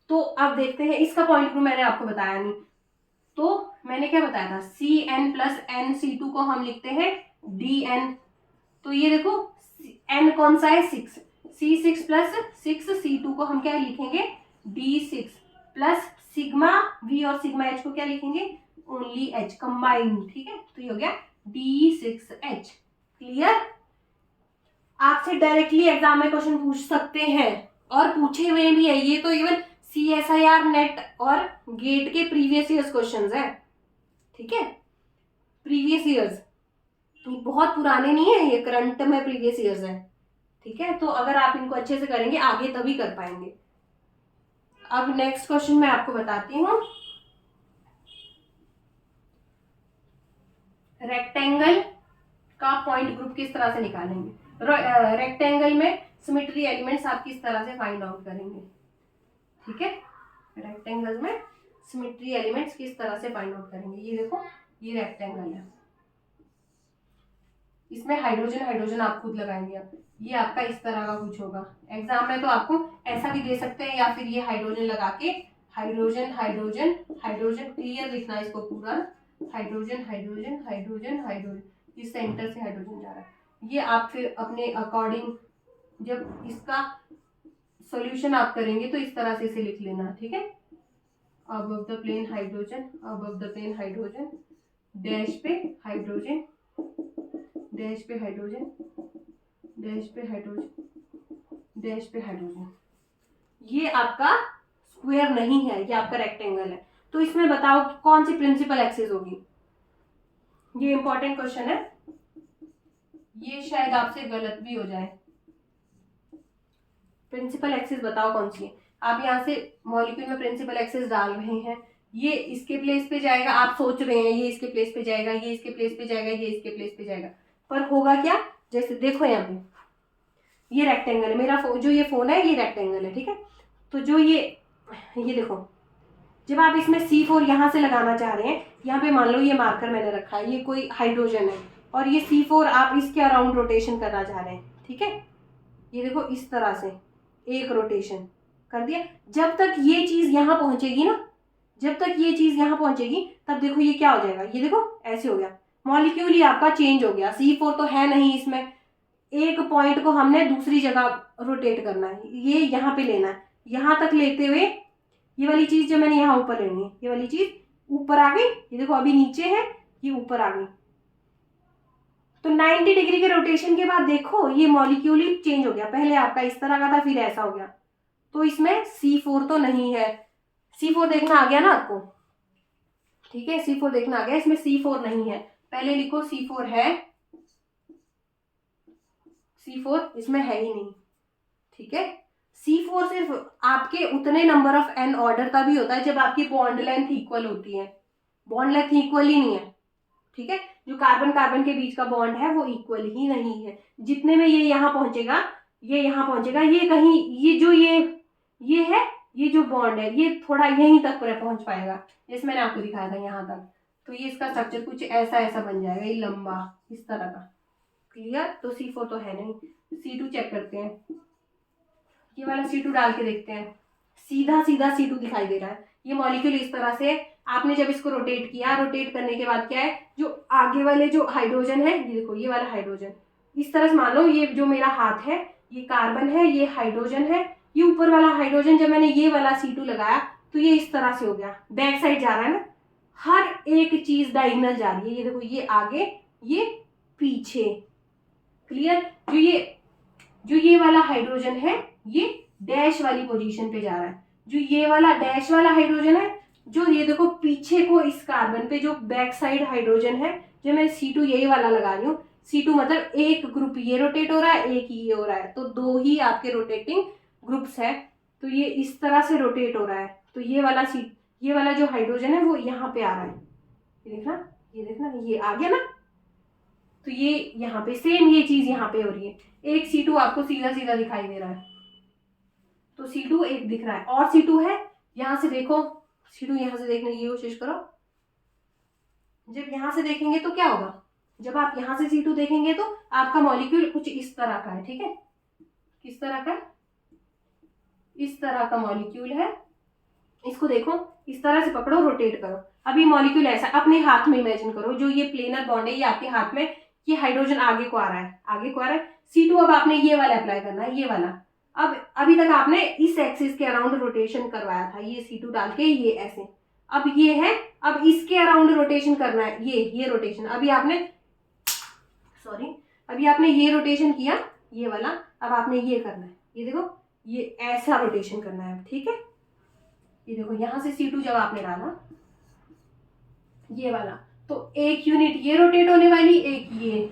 Speaker 1: तो अब देखते हैं, इसका पॉइंट ग्रुप मैंने आपको बताया नहीं, तो मैंने क्या बताया था, CN+NC2 को हम लिखते हैं DN। तो ये देखो N कौन सा है, 6, C6 + 6 C2 को हम क्या लिखेंगे, D6 प्लस सिग्मा V और सिग्मा H को क्या लिखेंगे, ओनली H कंबाइंड, ठीक है। तो ये हो गया D6H। क्लियर। आपसे डायरेक्टली एग्जाम में क्वेश्चन पूछ सकते हैं, और पूछे हुए भी है, ये तो इवन CSIR नेट और गेट के प्रीवियस ईयर्स क्वेश्चंस है, ठीक है, प्रीवियस ईयर्स, बहुत पुराने नहीं है ये, करंट में प्रीवियस ईयर्स है, ठीक है। तो अगर आप इनको अच्छे से करेंगे आगे तभी कर पाएंगे। अब नेक्स्ट क्वेश्चन मैं आपको बताती हूँ, रेक्टेंगल का पॉइंट ग्रुप किस तरह से निकालेंगे, रेक्टेंगल में सिमेट्री एलिमेंट्स आप किस तरह से फाइंड आउट करेंगे, ठीक है। रेक्टेंगल में सिमेट्री एलिमेंट्स किस तरह से फाइंड आउट करेंगे, ये देखो ये रेक्टेंगल है, इसमें हाइड्रोजन आप खुद लगाएंगे, अब ये आपका इस तरह का कुछ होगा। एग्जाम में तो आपको ऐसा भी दे सकते हैं, या फिर ये हाइड्रोजन लगा के हाइड्रोजन हाइड्रोजन हाइड्रोजन, क्लियर लिखना है इसको पूरा, हाइड्रोजन हाइड्रोजन हाइड्रोजन हाइड्रोजन, इस सेंटर से हाइड्रोजन जा रहा है। ये आप फिर अपने अकॉर्डिंग जब इसका सॉल्यूशन आप करेंगे तो इस तरह से इसे लिख लेना, ठीक है। Above the plane hydrogen, above the plane hydrogen, dash पे हाइड्रोजन, डैश पे हाइड्रोजन, डैश पे हाइड्रोजन, डैश पे हाइड्रोजन। ये आपका स्क्वायर नहीं है, ये आपका रेक्टेंगल है। तो इसमें बताओ कौन सी प्रिंसिपल एक्सिस होगी, ये इंपॉर्टेंट क्वेश्चन है, ये शायद आपसे गलत भी हो जाए। प्रिंसिपल एक्सिस बताओ कौन सी है। आप यहाँ से मॉलिक्यूल में प्रिंसिपल एक्सिस डाल रहे हैं, ये इसके प्लेस पे जाएगा, आप सोच रहे हैं ये इसके प्लेस पे जाएगा, ये इसके प्लेस पे जाएगा, ये इसके प्लेस पे जाएगा, पर होगा क्या, जैसे देखो यहाँ पे ये रेक्टेंगल है, मेरा जो ये फोन है ये रेक्टेंगल है, ठीक है। तो जो ये देखो, जब आप इसमें C4 यहाँ से लगाना चाह रहे हैं, यहाँ पे मान लो ये मार्कर मैंने रखा है, ये कोई हाइड्रोजन है, और ये C4 आप इसके अराउंड रोटेशन करना चाह रहे हैं, ठीक है। ये देखो इस तरह से एक रोटेशन कर दिया, जब तक ये चीज यहाँ पहुंचेगी ना, जब तक ये चीज यहाँ पहुंचेगी तब देखो ये क्या हो जाएगा, ये देखो ऐसे हो गया, मॉलिक्यूल ही आपका चेंज हो गया। C4 तो है नहीं इसमें, एक पॉइंट को हमने दूसरी जगह रोटेट करना है, ये यहाँ पे लेना है, यहाँ तक लेते हुए ये वाली चीज जो मैंने यहाँ ऊपर लेनी है, ये वाली चीज ऊपर आ गई, ये देखो अभी नीचे है, ये ऊपर आ गई। तो 90 डिग्री के रोटेशन के बाद देखो ये मॉलिक्यूल ही चेंज हो गया, पहले आपका इस तरह का था फिर ऐसा हो गया। तो इसमें C4 तो नहीं है, C4 देखना आ गया ना आपको, ठीक है, C4 देखना आ गया, इसमें C4 नहीं है, पहले लिखो C4 है, C4 इसमें है ही नहीं, ठीक है। C4 सिर्फ आपके उतने नंबर ऑफ n ऑर्डर तभी होता है जब आपकी बॉन्ड लेंथ इक्वल होती है, बॉन्ड लेंथ इक्वल ही नहीं है, ठीक है। जो कार्बन कार्बन के बीच का बॉन्ड है वो इक्वल ही नहीं है, जितने में ये यहाँ पहुंचेगा, ये यहाँ पहुंचेगा, ये कहीं ये जो ये है, ये जो बॉन्ड है ये थोड़ा यहीं तक पहुंच पाएगा, जैसे मैंने आपको दिखाया था यहाँ तक। तो ये इसका स्ट्रक्चर कुछ ऐसा बन जाएगा, ये लंबा इस तरह का, क्लियर। तो C4 तो है नहीं। C2 चेक करते हैं, ये वाला C2 डाल के देखते हैं, सीधा C2 दिखाई दे रहा है। ये मॉलिक्यूल इस तरह से, आपने जब इसको रोटेट किया, रोटेट करने के बाद क्या है, जो आगे वाले जो हाइड्रोजन है, ये देखो ये वाला हाइड्रोजन इस तरह से मान लो, ये जो मेरा हाथ है ये कार्बन है, ये हाइड्रोजन है, ये ऊपर वाला हाइड्रोजन जब मैंने ये वाला C2 लगाया तो ये इस तरह से हो गया, बैक साइड जा रहा है ना, हर एक चीज डायगोनल जा रही है। ये देखो, ये आगे, ये पीछे, क्लियर। जो ये वाला हाइड्रोजन है ये डैश वाली पोजीशन पे जा रहा है, जो ये वाला डैश वाला हाइड्रोजन है, जो ये देखो पीछे को इस कार्बन पे जो बैक साइड हाइड्रोजन है, जो मैं C2 यही वाला लगा रही हूँ, C2 मतलब एक ग्रुप ये रोटेट हो रहा है, एक ये हो रहा है, तो दो ही आपके रोटेटिंग ग्रुप्स है, तो ये इस तरह से रोटेट हो रहा है। तो ये वाला जो हाइड्रोजन है वो यहाँ पे आ रहा है, ये देखना ये आ गया ना, तो ये यहाँ पे सेम ये चीज यहाँ पे हो रही है। एक C2 आपको सीधा सीधा दिखाई दे रहा है, तो C2 एक दिख रहा है, और C2 है, यहां से देखो, C2 यहां से देखने की कोशिश करो। जब यहां से देखेंगे तो क्या होगा, जब आप यहां से C2 देखेंगे तो आपका मॉलिक्यूल कुछ इस तरह का है, ठीक है, किस तरह का, इस तरह का मॉलिक्यूल है। इसको देखो, इस तरह से पकड़ो, रोटेट करो। अभी मॉलिक्यूल ऐसा अपने हाथ में इमेजिन करो, जो ये प्लेनर बॉन्ड है ये आपके हाथ में, ये हाइड्रोजन आगे को आ रहा है, आगे को आ रहा है। C2 अब आपने ये वाला अप्लाई करना है, ये वाला। अब अभी तक आपने इस एक्सिस के अराउंड रोटेशन करवाया था, ये C2 डाल के ये ऐसे, अब ये है, अब इसके अराउंड रोटेशन करना है, ये रोटेशन। अभी आपने ये रोटेशन किया, ये वाला, अब आपने ये करना है, ये देखो, ये ऐसा रोटेशन करना है, ठीक है। ये देखो, यहां से C2 जब आपने डाला ये वाला, तो एक यूनिट ये रोटेट होने वाली, एक ये,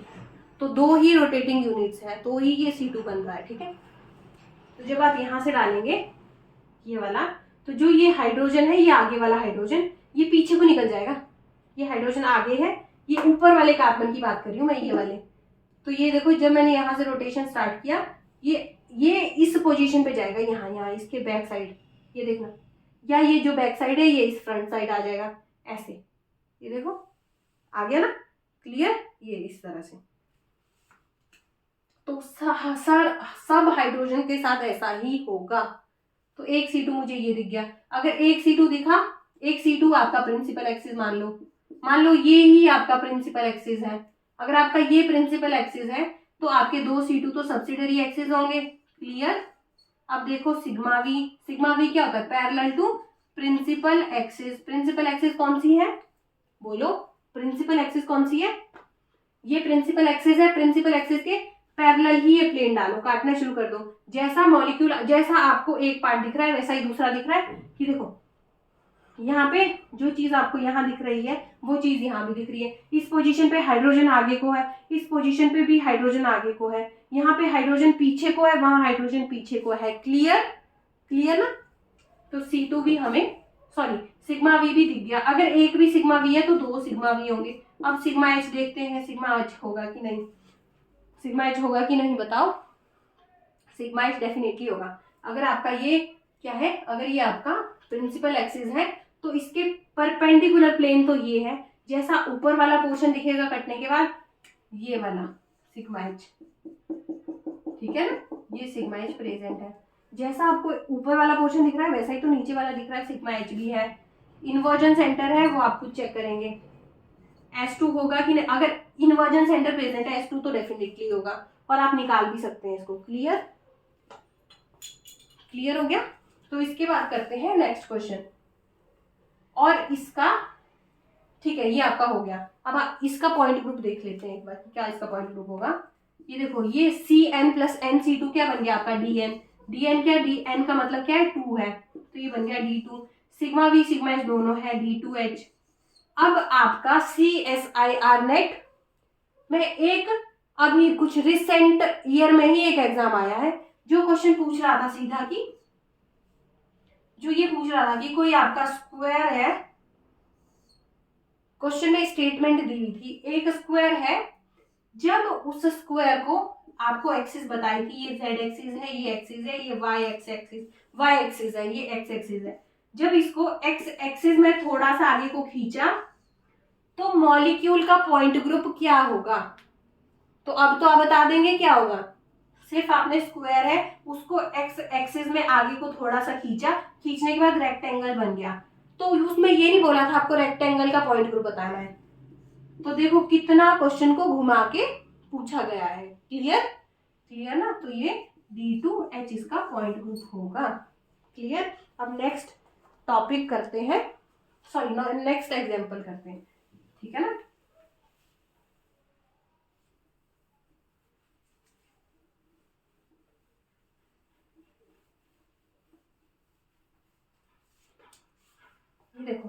Speaker 1: तो दो ही रोटेटिंग यूनिट्स है, तो ही ये C2 बन रहा है, ठीक है। तो जब आप यहां से डालेंगे ये वाला, तो जो ये हाइड्रोजन है, ये आगे वाला हाइड्रोजन, ये पीछे को निकल जाएगा, ये हाइड्रोजन आगे है, ये ऊपर वाले कार्बन की बात कर रही हूँ मैं, ये वाले। तो ये देखो, जब मैंने यहाँ से रोटेशन स्टार्ट किया, ये इस पोजीशन पे जाएगा, यहाँ इसके बैक साइड, ये देखना, या ये जो बैक साइड है ये इस फ्रंट साइड आ जाएगा, ऐसे, ये देखो आ गया ना, क्लियर। ये इस तरह से, तो सब हाइड्रोजन के साथ ऐसा ही होगा। तो एक C2 मुझे ये दिख गया, अगर एक C2 दिखा, एक C2 आपका प्रिंसिपल एक्सिस मान लो ये ही आपका प्रिंसिपल एक्सिस है। अगर आपका ये प्रिंसिपल एक्सिस है तो आपके दो C2 तो सब्सिडरी एक्सिस होंगे, क्लियर। अब देखो सिग्मा वी क्या होता है, parallel to principal axis. Principal axis कौन सी है, बोलो, प्रिंसिपल एक्सिस कौन सी है, ये प्रिंसिपल एक्सिस है। प्रिंसिपल एक्सिस के पैरेलल ही ये प्लेन डालो, काटना शुरू कर दो। जैसा मॉलिक्यूल, जैसा आपको एक पार्ट दिख रहा है वैसा ही दूसरा दिख रहा है, कि देखो यहाँ पे जो चीज आपको यहाँ दिख रही है वो चीज यहाँ भी दिख रही है। इस पोजीशन पे हाइड्रोजन आगे को है, इस पोजीशन पे भी हाइड्रोजन आगे को है, यहाँ पे हाइड्रोजन पीछे को है, वहां हाइड्रोजन पीछे को है, क्लियर ना। तो C2 भी हमें, सॉरी सिग्मा वी भी दिख गया। अगर एक भी सिग्मा वी है तो दो सिग्मा वी होंगे। अब सिग्मा एच देखते हैं, सिग्मा एच होगा कि नहीं, बताओ। सिग्मा एच डेफिनेटली होगा। अगर आपका ये क्या है, अगर ये आपका प्रिंसिपल एक्सिस है तो इसके परपेंडिकुलर प्लेन तो ये है, जैसा ऊपर वाला पोर्शन दिखेगा कटने के बाद, ये वाला सिग्मा एच, ठीक है ना, ये सिग्मा एच प्रेजेंट है। जैसा आपको ऊपर वाला पोर्शन दिख रहा है वैसा ही तो नीचे वाला दिख रहा है, सिग्मा एच भी है। इन्वर्जन सेंटर है वो आप खुद चेक करेंगे, S2 होगा कि नहीं। अगर इन्वर्जन सेंटर प्रेजेंट है S2 तो डेफिनेटली होगा, और आप निकाल भी सकते हैं इसको, क्लियर हो गया। तो इसके बाद करते हैं नेक्स्ट क्वेश्चन, और इसका, ठीक है, ये आपका हो गया। अब आप इसका पॉइंट ग्रुप देख लेते हैं एक बार, क्या इसका पॉइंट ग्रुप होगा। ये देखो, ये CN + NC2 क्या बन गया आपका, DN क्या, DN का मतलब क्या है, 2 है, तो ये बन गया D2। Sigma V sigma H दोनों है, D2H। अब आपका CSIR नेट में एक अभी कुछ रिसेंट ईयर में ही एक एग्जाम आया है, जो क्वेश्चन पूछ रहा था सीधा कि, जो ये पूछ रहा था कि कोई आपका स्क्वायर है, क्वेश्चन में स्टेटमेंट दी हुई थी, एक स्क्वायर है, जब उस स्क्वायर को आपको एक्सिस बताई कि ये Z एक्सिस है, ये एक्सिस है, ये Y एक्सिस है, ये X एक्सिस है, जब इसको X एक्सिस में थोड़ा सा आगे को खींचा तो मॉलिक्यूल का पॉइंट ग्रुप क्या होगा। तो अब तो आप बता देंगे क्या होगा, सिर्फ आपने स्क्वायर है उसको X एक्सिस में आगे को थोड़ा सा खींचने के बाद रेक्टेंगल बन गया, तो उसमें ये नहीं बोला था आपको रेक्टेंगल का पॉइंट ग्रुप बताना है। तो देखो कितना क्वेश्चन को घुमा के पूछा गया है, क्लियर ना। तो D2H इसका पॉइंट ग्रुप होगा। क्लियर। अब नेक्स्ट टॉपिक करते हैं, सॉरी नेक्स्ट एग्जांपल करते हैं, ठीक है ना। ये देखो,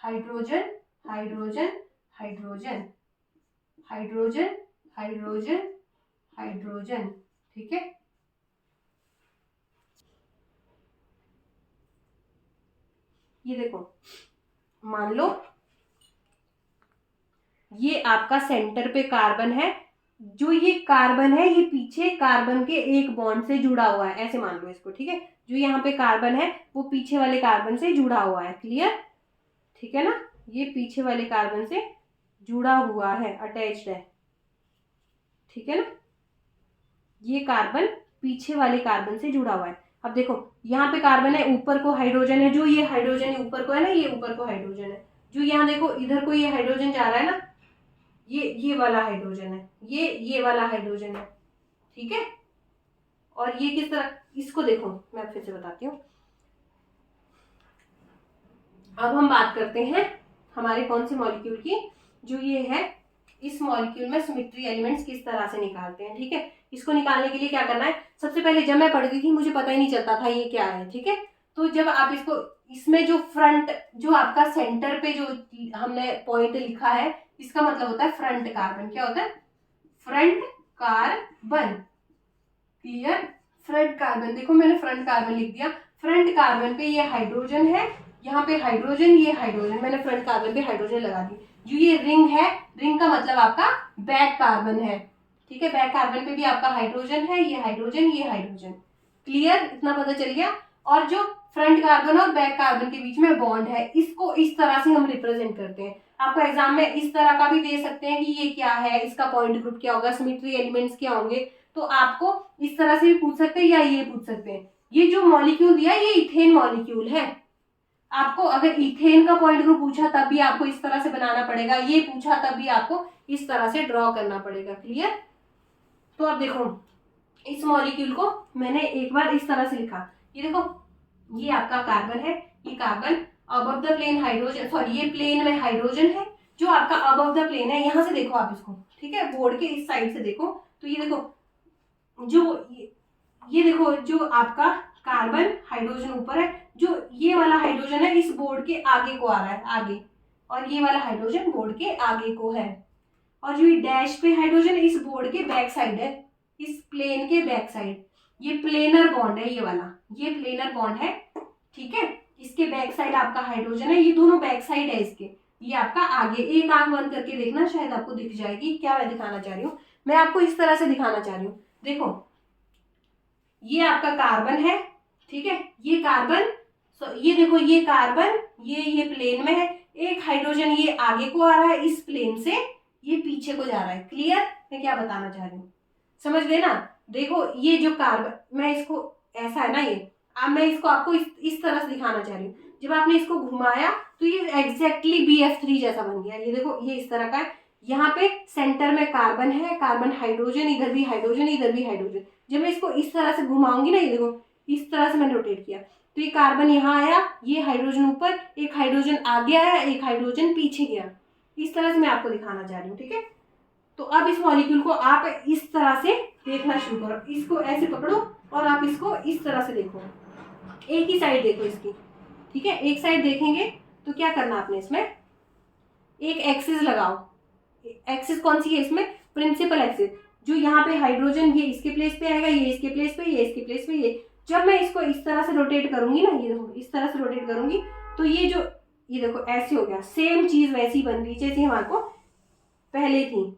Speaker 1: hydrogen hydrogen hydrogen hydrogen hydrogen hydrogen, ठीक है। ये देखो, मान लो ये आपका सेंटर पे कार्बन है, जो ये कार्बन है ये पीछे कार्बन के एक बॉन्ड से जुड़ा हुआ है, ऐसे मान लो इसको, ठीक है। जो यहाँ पे कार्बन है वो पीछे वाले कार्बन से जुड़ा हुआ है। क्लियर, ठीक है ना। ये पीछे वाले कार्बन से जुड़ा हुआ है, अटैच्ड है, ठीक है ना। ये कार्बन पीछे वाले कार्बन से जुड़ा हुआ है। अब देखो यहाँ पे कार्बन है, ऊपर को हाइड्रोजन है, जो ये हाइड्रोजन ऊपर को है ना, ये ऊपर को हाइड्रोजन है। जो यहाँ देखो इधर को ये हाइड्रोजन जा रहा है ना, ये वाला हाइड्रोजन है, ये वाला हाइड्रोजन है, ठीक है। और ये किस तरह, इसको देखो मैं फिर से बताती हूँ। अब हम बात करते हैं हमारे कौन से मॉलिक्यूल की, जो ये है, इस मॉलिक्यूल में सिमेट्री एलिमेंट्स किस तरह से निकालते हैं, ठीक है। इसको निकालने के लिए क्या करना है, सबसे पहले जब मैं पढ़ती थी मुझे पता ही नहीं चलता था ये क्या है, ठीक है। तो जब आप इसको, इसमें जो फ्रंट, जो आपका सेंटर पे जो हमने पॉइंट लिखा है, इसका मतलब होता है फ्रंट कार्बन। क्या होता है, front carbon. Clear, front carbon. देखो मैंने फ्रंट कार्बन लिख दिया, फ्रंट कार्बन पे ये हाइड्रोजन है, यहाँ पे हाइड्रोजन, ये हाइड्रोजन, मैंने फ्रंट कार्बन पे हाइड्रोजन लगा दी। जो ये रिंग है, रिंग का मतलब आपका बैक कार्बन है, ठीक है। बैक कार्बन पे भी आपका हाइड्रोजन है, ये हाइड्रोजन, ये हाइड्रोजन। क्लियर, इतना पता चल गया। और जो फ्रंट कार्बन और बैक कार्बन के बीच में बॉन्ड है, इसको इस तरह से हम रिप्रेजेंट करते हैं। आपको एग्जाम में इस तरह का भी दे सकते हैं कि ये क्या है, इसका पॉइंट ग्रुप क्या होगा, सिमेट्री एलिमेंट्स क्या होंगे, तो आपको इस तरह से भी पूछ सकते हैं या ये पूछ सकते हैं। ये जो मॉलिक्यूल दिया ये इथेन मॉलिक्यूल है। आपको अगर इथेन का पॉइंट ग्रुप पूछा तब भी आपको इस तरह से बनाना पड़ेगा, ये पूछा तब भी आपको इस तरह से ड्रॉ करना पड़ेगा। क्लियर। तो अब देखो इस मॉलिक्यूल को मैंने एक बार इस तरह से लिखा, ये देखो ये आपका कार्बन है, ये carbon above the plane hydrogen, sorry ये प्लेन में हाइड्रोजन है, जो आपका अबव द प्लेन है। यहां से देखो आप इसको, ठीक है, बोर्ड के इस साइड से देखो, तो ये देखो जो ये देखो जो आपका कार्बन हाइड्रोजन ऊपर है, जो ये वाला हाइड्रोजन है इस बोर्ड के आगे को आ रहा है, आगे, और ये वाला हाइड्रोजन बोर्ड के आगे को है। और जो ये डैश पे हाइड्रोजन इस बोर्ड के बैक साइड है, इस प्लेन के बैक साइड। ये प्लेनर बॉन्ड है, ये वाला, ये प्लेनर बॉन्ड है, ठीक है। इसके बैक साइड आपका हाइड्रोजन है, ये दोनों बैक साइड है इसके। ये आपका आगे, एक आंख बंद करके देखना, शायद आपको दिख जाएगी क्या मैं दिखाना चाह रही हूँ। मैं आपको इस तरह से दिखाना चाह रही हूँ, देखो ये आपका कार्बन है, ठीक है, ये कार्बन, ये देखो ये कार्बन, ये प्लेन में है, एक हाइड्रोजन ये आगे को आ रहा है इस प्लेन से, ये पीछे को जा रहा है। क्लियर, मैं क्या बताना चाह रही हूँ, समझ गए ना। देखो ये जो कार्बन, मैं इसको ऐसा है ना, ये अब मैं इसको आपको इस तरह से दिखाना चाह रही हूँ। जब आपने इसको घुमाया तो ये एग्जैक्टली BF3 जैसा बन गया। ये देखो ये इस तरह का है, यहाँ पे सेंटर में कार्बन है, कार्बन हाइड्रोजन, इधर भी हाइड्रोजन, इधर भी हाइड्रोजन। जब मैं इसको इस तरह से घुमाऊंगी ना, ये देखो इस तरह से मैंने रोटेट किया, तो ये कार्बन यहाँ आया, ये हाइड्रोजन ऊपर, एक हाइड्रोजन आगे आया, एक हाइड्रोजन पीछे गया। इस तरह से मैं आपको दिखाना चाह रही हूँ, ठीक है। तो अब इस मॉलिक्यूल को आप इस तरह से देखना शुरू करो, इसको ऐसे पकड़ो और आप इसको इस तरह से देखो, एक ही साइड देखो इसकी, ठीक है। एक साइड देखेंगे तो क्या करना आपने, इसमें एक एक्सिस लगाओ। एक्सिस कौन सी है इसमें, प्रिंसिपल एक्सिस। जो यहाँ पे हाइड्रोजन ये इसके प्लेस पे आएगा, ये इसके प्लेस पे, ये इसके प्लेस पे, ये जब मैं इसको इस तरह से रोटेट करूंगी ना, ये देखो इस तरह से रोटेट करूंगी, तो ये जो, ये देखो ऐसे हो गया, सेम चीज वैसी बन गई जैसी हमारे को पहले थी,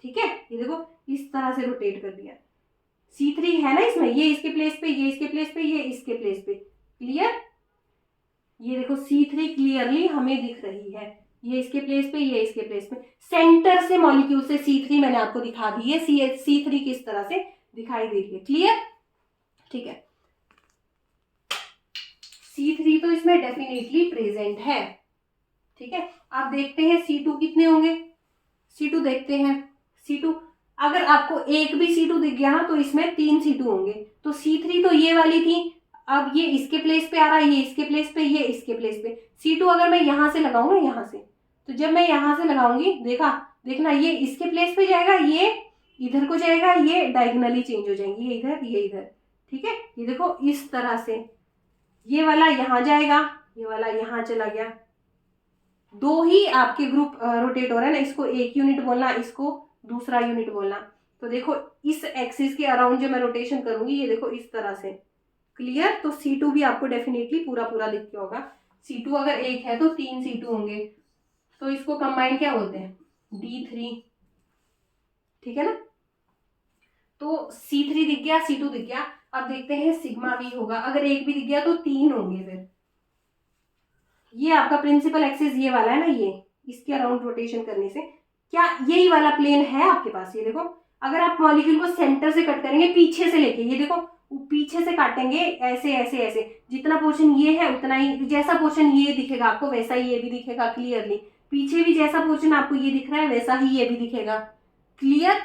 Speaker 1: ठीक है। ये देखो इस तरह से रोटेट कर दिया। C3 है ना इसमें, ये इसके प्लेस पे, ये इसके प्लेस पे, ये इसके प्लेस पे। क्लियर, ये देखो C3 क्लियरली हमें दिख रही है, ये इसके प्लेस पे, ये इसके प्लेस पे। सेंटर से मॉलिक्यूल से C3 मैंने आपको दिखा दी है, C3 किस तरह से दिखाई दे रही है। क्लियर, ठीक है। C3 तो इसमें डेफिनेटली प्रेजेंट है, ठीक है, आप देखते हैं C2 कितने होंगे, C2 देखते हैं। C2 अगर आपको एक भी C2 दिख गया ना तो इसमें 3 C2 होंगे। तो C3 तो ये वाली थी, अब ये इसके प्लेस पे आ रहा है, ये इसके प्लेस पे, ये इसके प्लेस पे। C2 अगर मैं यहाँ से लगाऊं ना, यहाँ से, तो जब मैं यहाँ से लगाऊंगी, देखना ये इसके प्लेस पे जाएगा, ये इधर को जाएगा, ये डायगोनली चेंज हो जाएंगी, ये इधर ये इधर। ठीक है, ये देखो इस तरह से, ये वाला यहाँ जाएगा, ये वाला यहाँ चला गया। दो ही आपके ग्रुप रोटेट हो रहा है ना, इसको एक यूनिट बोलना, इसको दूसरा यूनिट बोलना। तो देखो इस एक्सिस के अराउंड जो मैं रोटेशन करूंगी, ये देखो इस तरह से। क्लियर? तो C2 भी आपको डेफिनेटली पूरा पूरा दिख गया होगा। C2 अगर एक है तो 3 C2 होंगे, तो इसको कंबाइंड क्या बोलते हैं, D3। ठीक है ना, तो C3 दिख गया, C2 दिख गया। अब देखते हैं सिग्मा V होगा, अगर एक भी दिख गया तो 3 होंगे। फिर ये आपका प्रिंसिपल एक्सिस ये वाला है ना, ये इसके अराउंड रोटेशन करने से क्या यही वाला प्लेन है आपके पास। ये देखो, अगर आप मॉलिक्यूल को सेंटर से कट करेंगे, पीछे से लेके, ये देखो पीछे से काटेंगे, ऐसे ऐसे ऐसे, जितना पोर्शन ये है उतना ही, जैसा पोर्शन ये दिखेगा आपको वैसा ही ये भी दिखेगा क्लियरली। पीछे भी जैसा पोर्शन आपको ये दिख रहा है वैसा ही ये भी दिखेगा। क्लियर?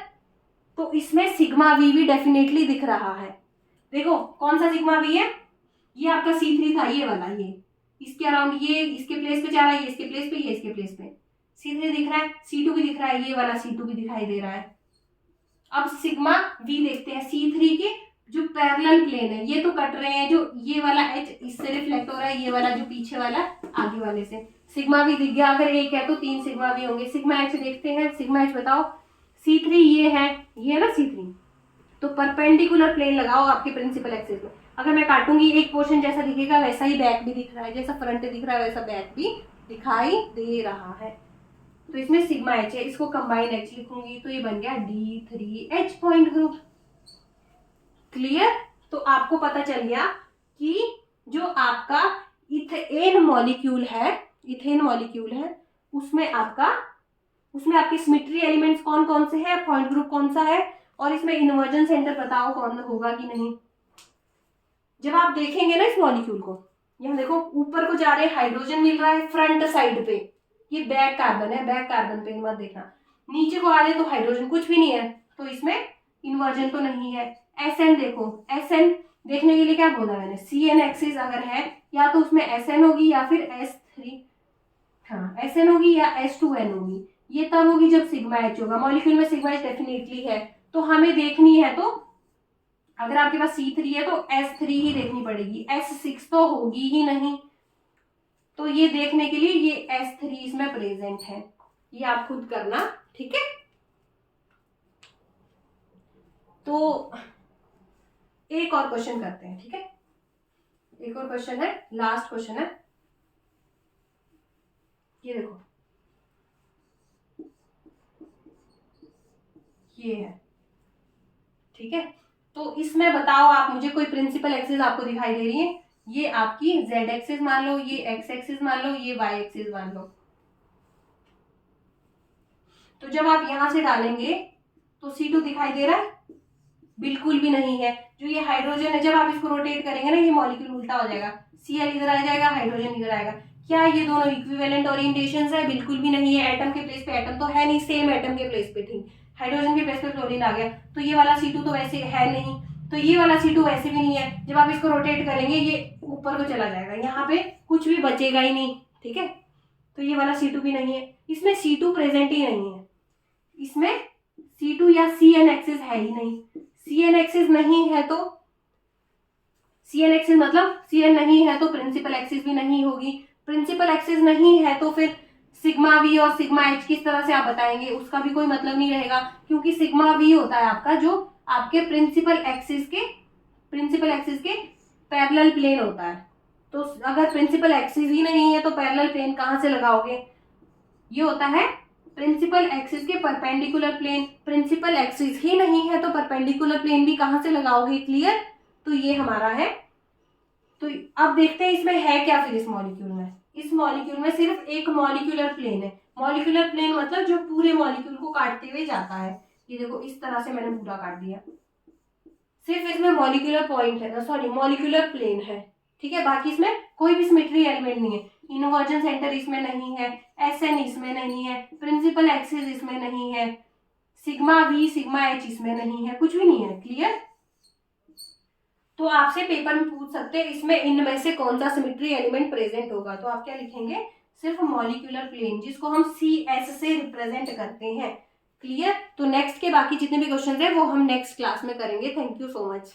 Speaker 1: तो इसमें सिग्मा V भी डेफिनेटली दिख रहा है। देखो कौन सा सिग्मा V है, ये आपका C3 था, ये वाला, ये इसके अराउंड, ये इसके प्लेस पे जा रहा है, ये इसके प्लेस पे, ये इसके प्लेस पे। C3 दिख रहा है, C2 भी दिख रहा है, ये वाला C2 भी दिखाई दे रहा है। अब सिग्मा V देखते हैं, C3 के जो पैरेलल प्लेन है, ये तो कट रहे हैं, जो ये वाला H इससे रिफ्लेक्ट हो रहा है, ये वाला जो पीछे वाला आगे वाले से। सिग्मा V दिख गया, अगर एक है तो 3 सिग्मा V होंगे। सिग्मा H देखते हैं, सिग्मा H बताओ। C3 ये है ना C3, तो परपेंडिकुलर प्लेन लगाओ आपके प्रिंसिपल एक्सिस में। अगर मैं काटूंगी, एक पोर्शन जैसा दिखेगा वैसा ही बैक भी दिख रहा है, जैसा फ्रंट दिख रहा है वैसा बैक भी दिखाई दे रहा है। तो इसमें सिग्मा H है, इसको कंबाइन H लिखूंगी, तो ये बन गया D3H पॉइंट ग्रुप। क्लियर? तो आपको पता चल गया कि जो आपका इथेन मॉलिक्यूल है, उसमें आपके सिमेट्री एलिमेंट्स कौन कौन से हैं, पॉइंट ग्रुप कौन सा है, और इसमें इन्वर्जन सेंटर बताओ कौन होगा कि नहीं। जब आप देखेंगे ना इस मॉलिक्यूल को, यहाँ देखो ऊपर को जा रहे हाइड्रोजन मिल रहा है फ्रंट साइड पे, ये बैक कार्बन है, बैक कार्बन पे मत देखना। नीचे को आ रहे तो हाइड्रोजन कुछ भी नहीं है, तो इसमें इन्वर्जन तो नहीं है। SN देखो, SN देखने के लिए क्या बोला मैंने, CN एक्सिस अगर है, या तो उसमें SN होगी या फिर S3, हाँ SN होगी या S2N होगी। ये तब होगी जब सिग्मा H होगा। मॉलिक्यूल में सिग्मा H डेफिनेटली है, तो हमें देखनी है, तो अगर आपके पास C3 है तो S3 ही देखनी पड़ेगी, S6 तो होगी ही नहीं। तो ये देखने के लिए ये S3 इसमें प्रेजेंट है, ये आप खुद करना। ठीक है, तो एक और क्वेश्चन करते हैं। ठीक है, एक और क्वेश्चन है, लास्ट क्वेश्चन है, ये देखो, ये है। ठीक है, तो इसमें बताओ आप मुझे, कोई प्रिंसिपल एक्सिस आपको दिखाई दे रही है, ये आपकी Z एक्सिस मान लो, ये X एक्सिस मान लो, ये Y एक्सिस मान लो। तो जब आप यहां से डालेंगे तो C2 दिखाई दे रहा है, बिल्कुल भी नहीं है। जो ये हाइड्रोजन है, जब आप इसको रोटेट करेंगे ना, ये मॉलिक्यूल उल्टा हो जाएगा, Cl इधर आ जाएगा, हाइड्रोजन इधर आएगा। क्या ये दोनों इक्विवेलेंट ओरिएंटेशंस है? बिल्कुल भी नहीं है। एटम के प्लेस पे एटम तो है नहीं, सेम एटम के प्लेस पे थी, हाइड्रोजन के प्लेस पे क्लोरीन आ गया, तो ये वाला C2 तो वैसे है नहीं, तो ये वाला C2 वैसे भी नहीं है। जब आप इसको रोटेट करेंगे ये ऊपर को चला जाएगा, यहाँ पे कुछ भी बचेगा ही नहीं। ठीक है, तो ये वाला C2 भी नहीं है, इसमें C2 प्रेजेंट ही नहीं है, इसमें C2 या CN एक्सिस है ही नहीं। CN एक्सिस नहीं है तो CN एक्सिस मतलब CN नहीं है तो प्रिंसिपल एक्सिस भी नहीं होगी। प्रिंसिपल एक्सिस नहीं है तो फिर सिग्मा V और सिग्मा H किस तरह से आप बताएंगे, उसका भी कोई मतलब नहीं रहेगा, क्योंकि सिग्मा V होता है आपका जो आपके प्रिंसिपल एक्सिस के पैरेलल प्लेन होता है। तो अगर प्रिंसिपल एक्सिस ही नहीं है तो पैरेलल प्लेन कहाँ से लगाओगे, ये होता है प्रिंसिपल एक्सिस के परपेंडिकुलर प्लेन। प्रिंसिपल एक्सिस ही नहीं है तो परपेंडिकुलर प्लेन भी कहाँ से लगाओगे। क्लियर? तो ये हमारा है। तो अब देखते हैं इसमें है क्या फिर इस मॉलिक्यूल में। इस मॉलिक्यूल में सिर्फ एक मॉलिक्यूलर प्लेन है। मॉलिक्यूलर प्लेन मतलब जो पूरे मॉलिक्यूल को काटते हुए जाता है। ये देखो इस तरह से मैंने पूरा काट दिया, सिर्फ इसमें मॉलिक्यूलर पॉइंट है, सॉरी मॉलिक्यूलर प्लेन है। ठीक है, बाकी इसमें कोई भी सिमेट्री एलिमेंट नहीं है। इन्वर्जन सेंटर इसमें नहीं है, SN इसमें नहीं है, प्रिंसिपल एक्सिस इसमें नहीं है, सिग्मा V सिग्मा H इसमें नहीं है, कुछ भी नहीं है। क्लियर? तो आपसे पेपर में पूछ सकते हैं इसमें इनमें से कौन सा सिमेट्री एलिमेंट प्रेजेंट होगा, तो आप क्या लिखेंगे? सिर्फ मॉलिक्यूलर प्लेन, जिसको हम CS से रिप्रेजेंट करते हैं। क्लियर? तो नेक्स्ट के बाकी जितने भी क्वेश्चन है वो हम नेक्स्ट क्लास में करेंगे। Thank you so much.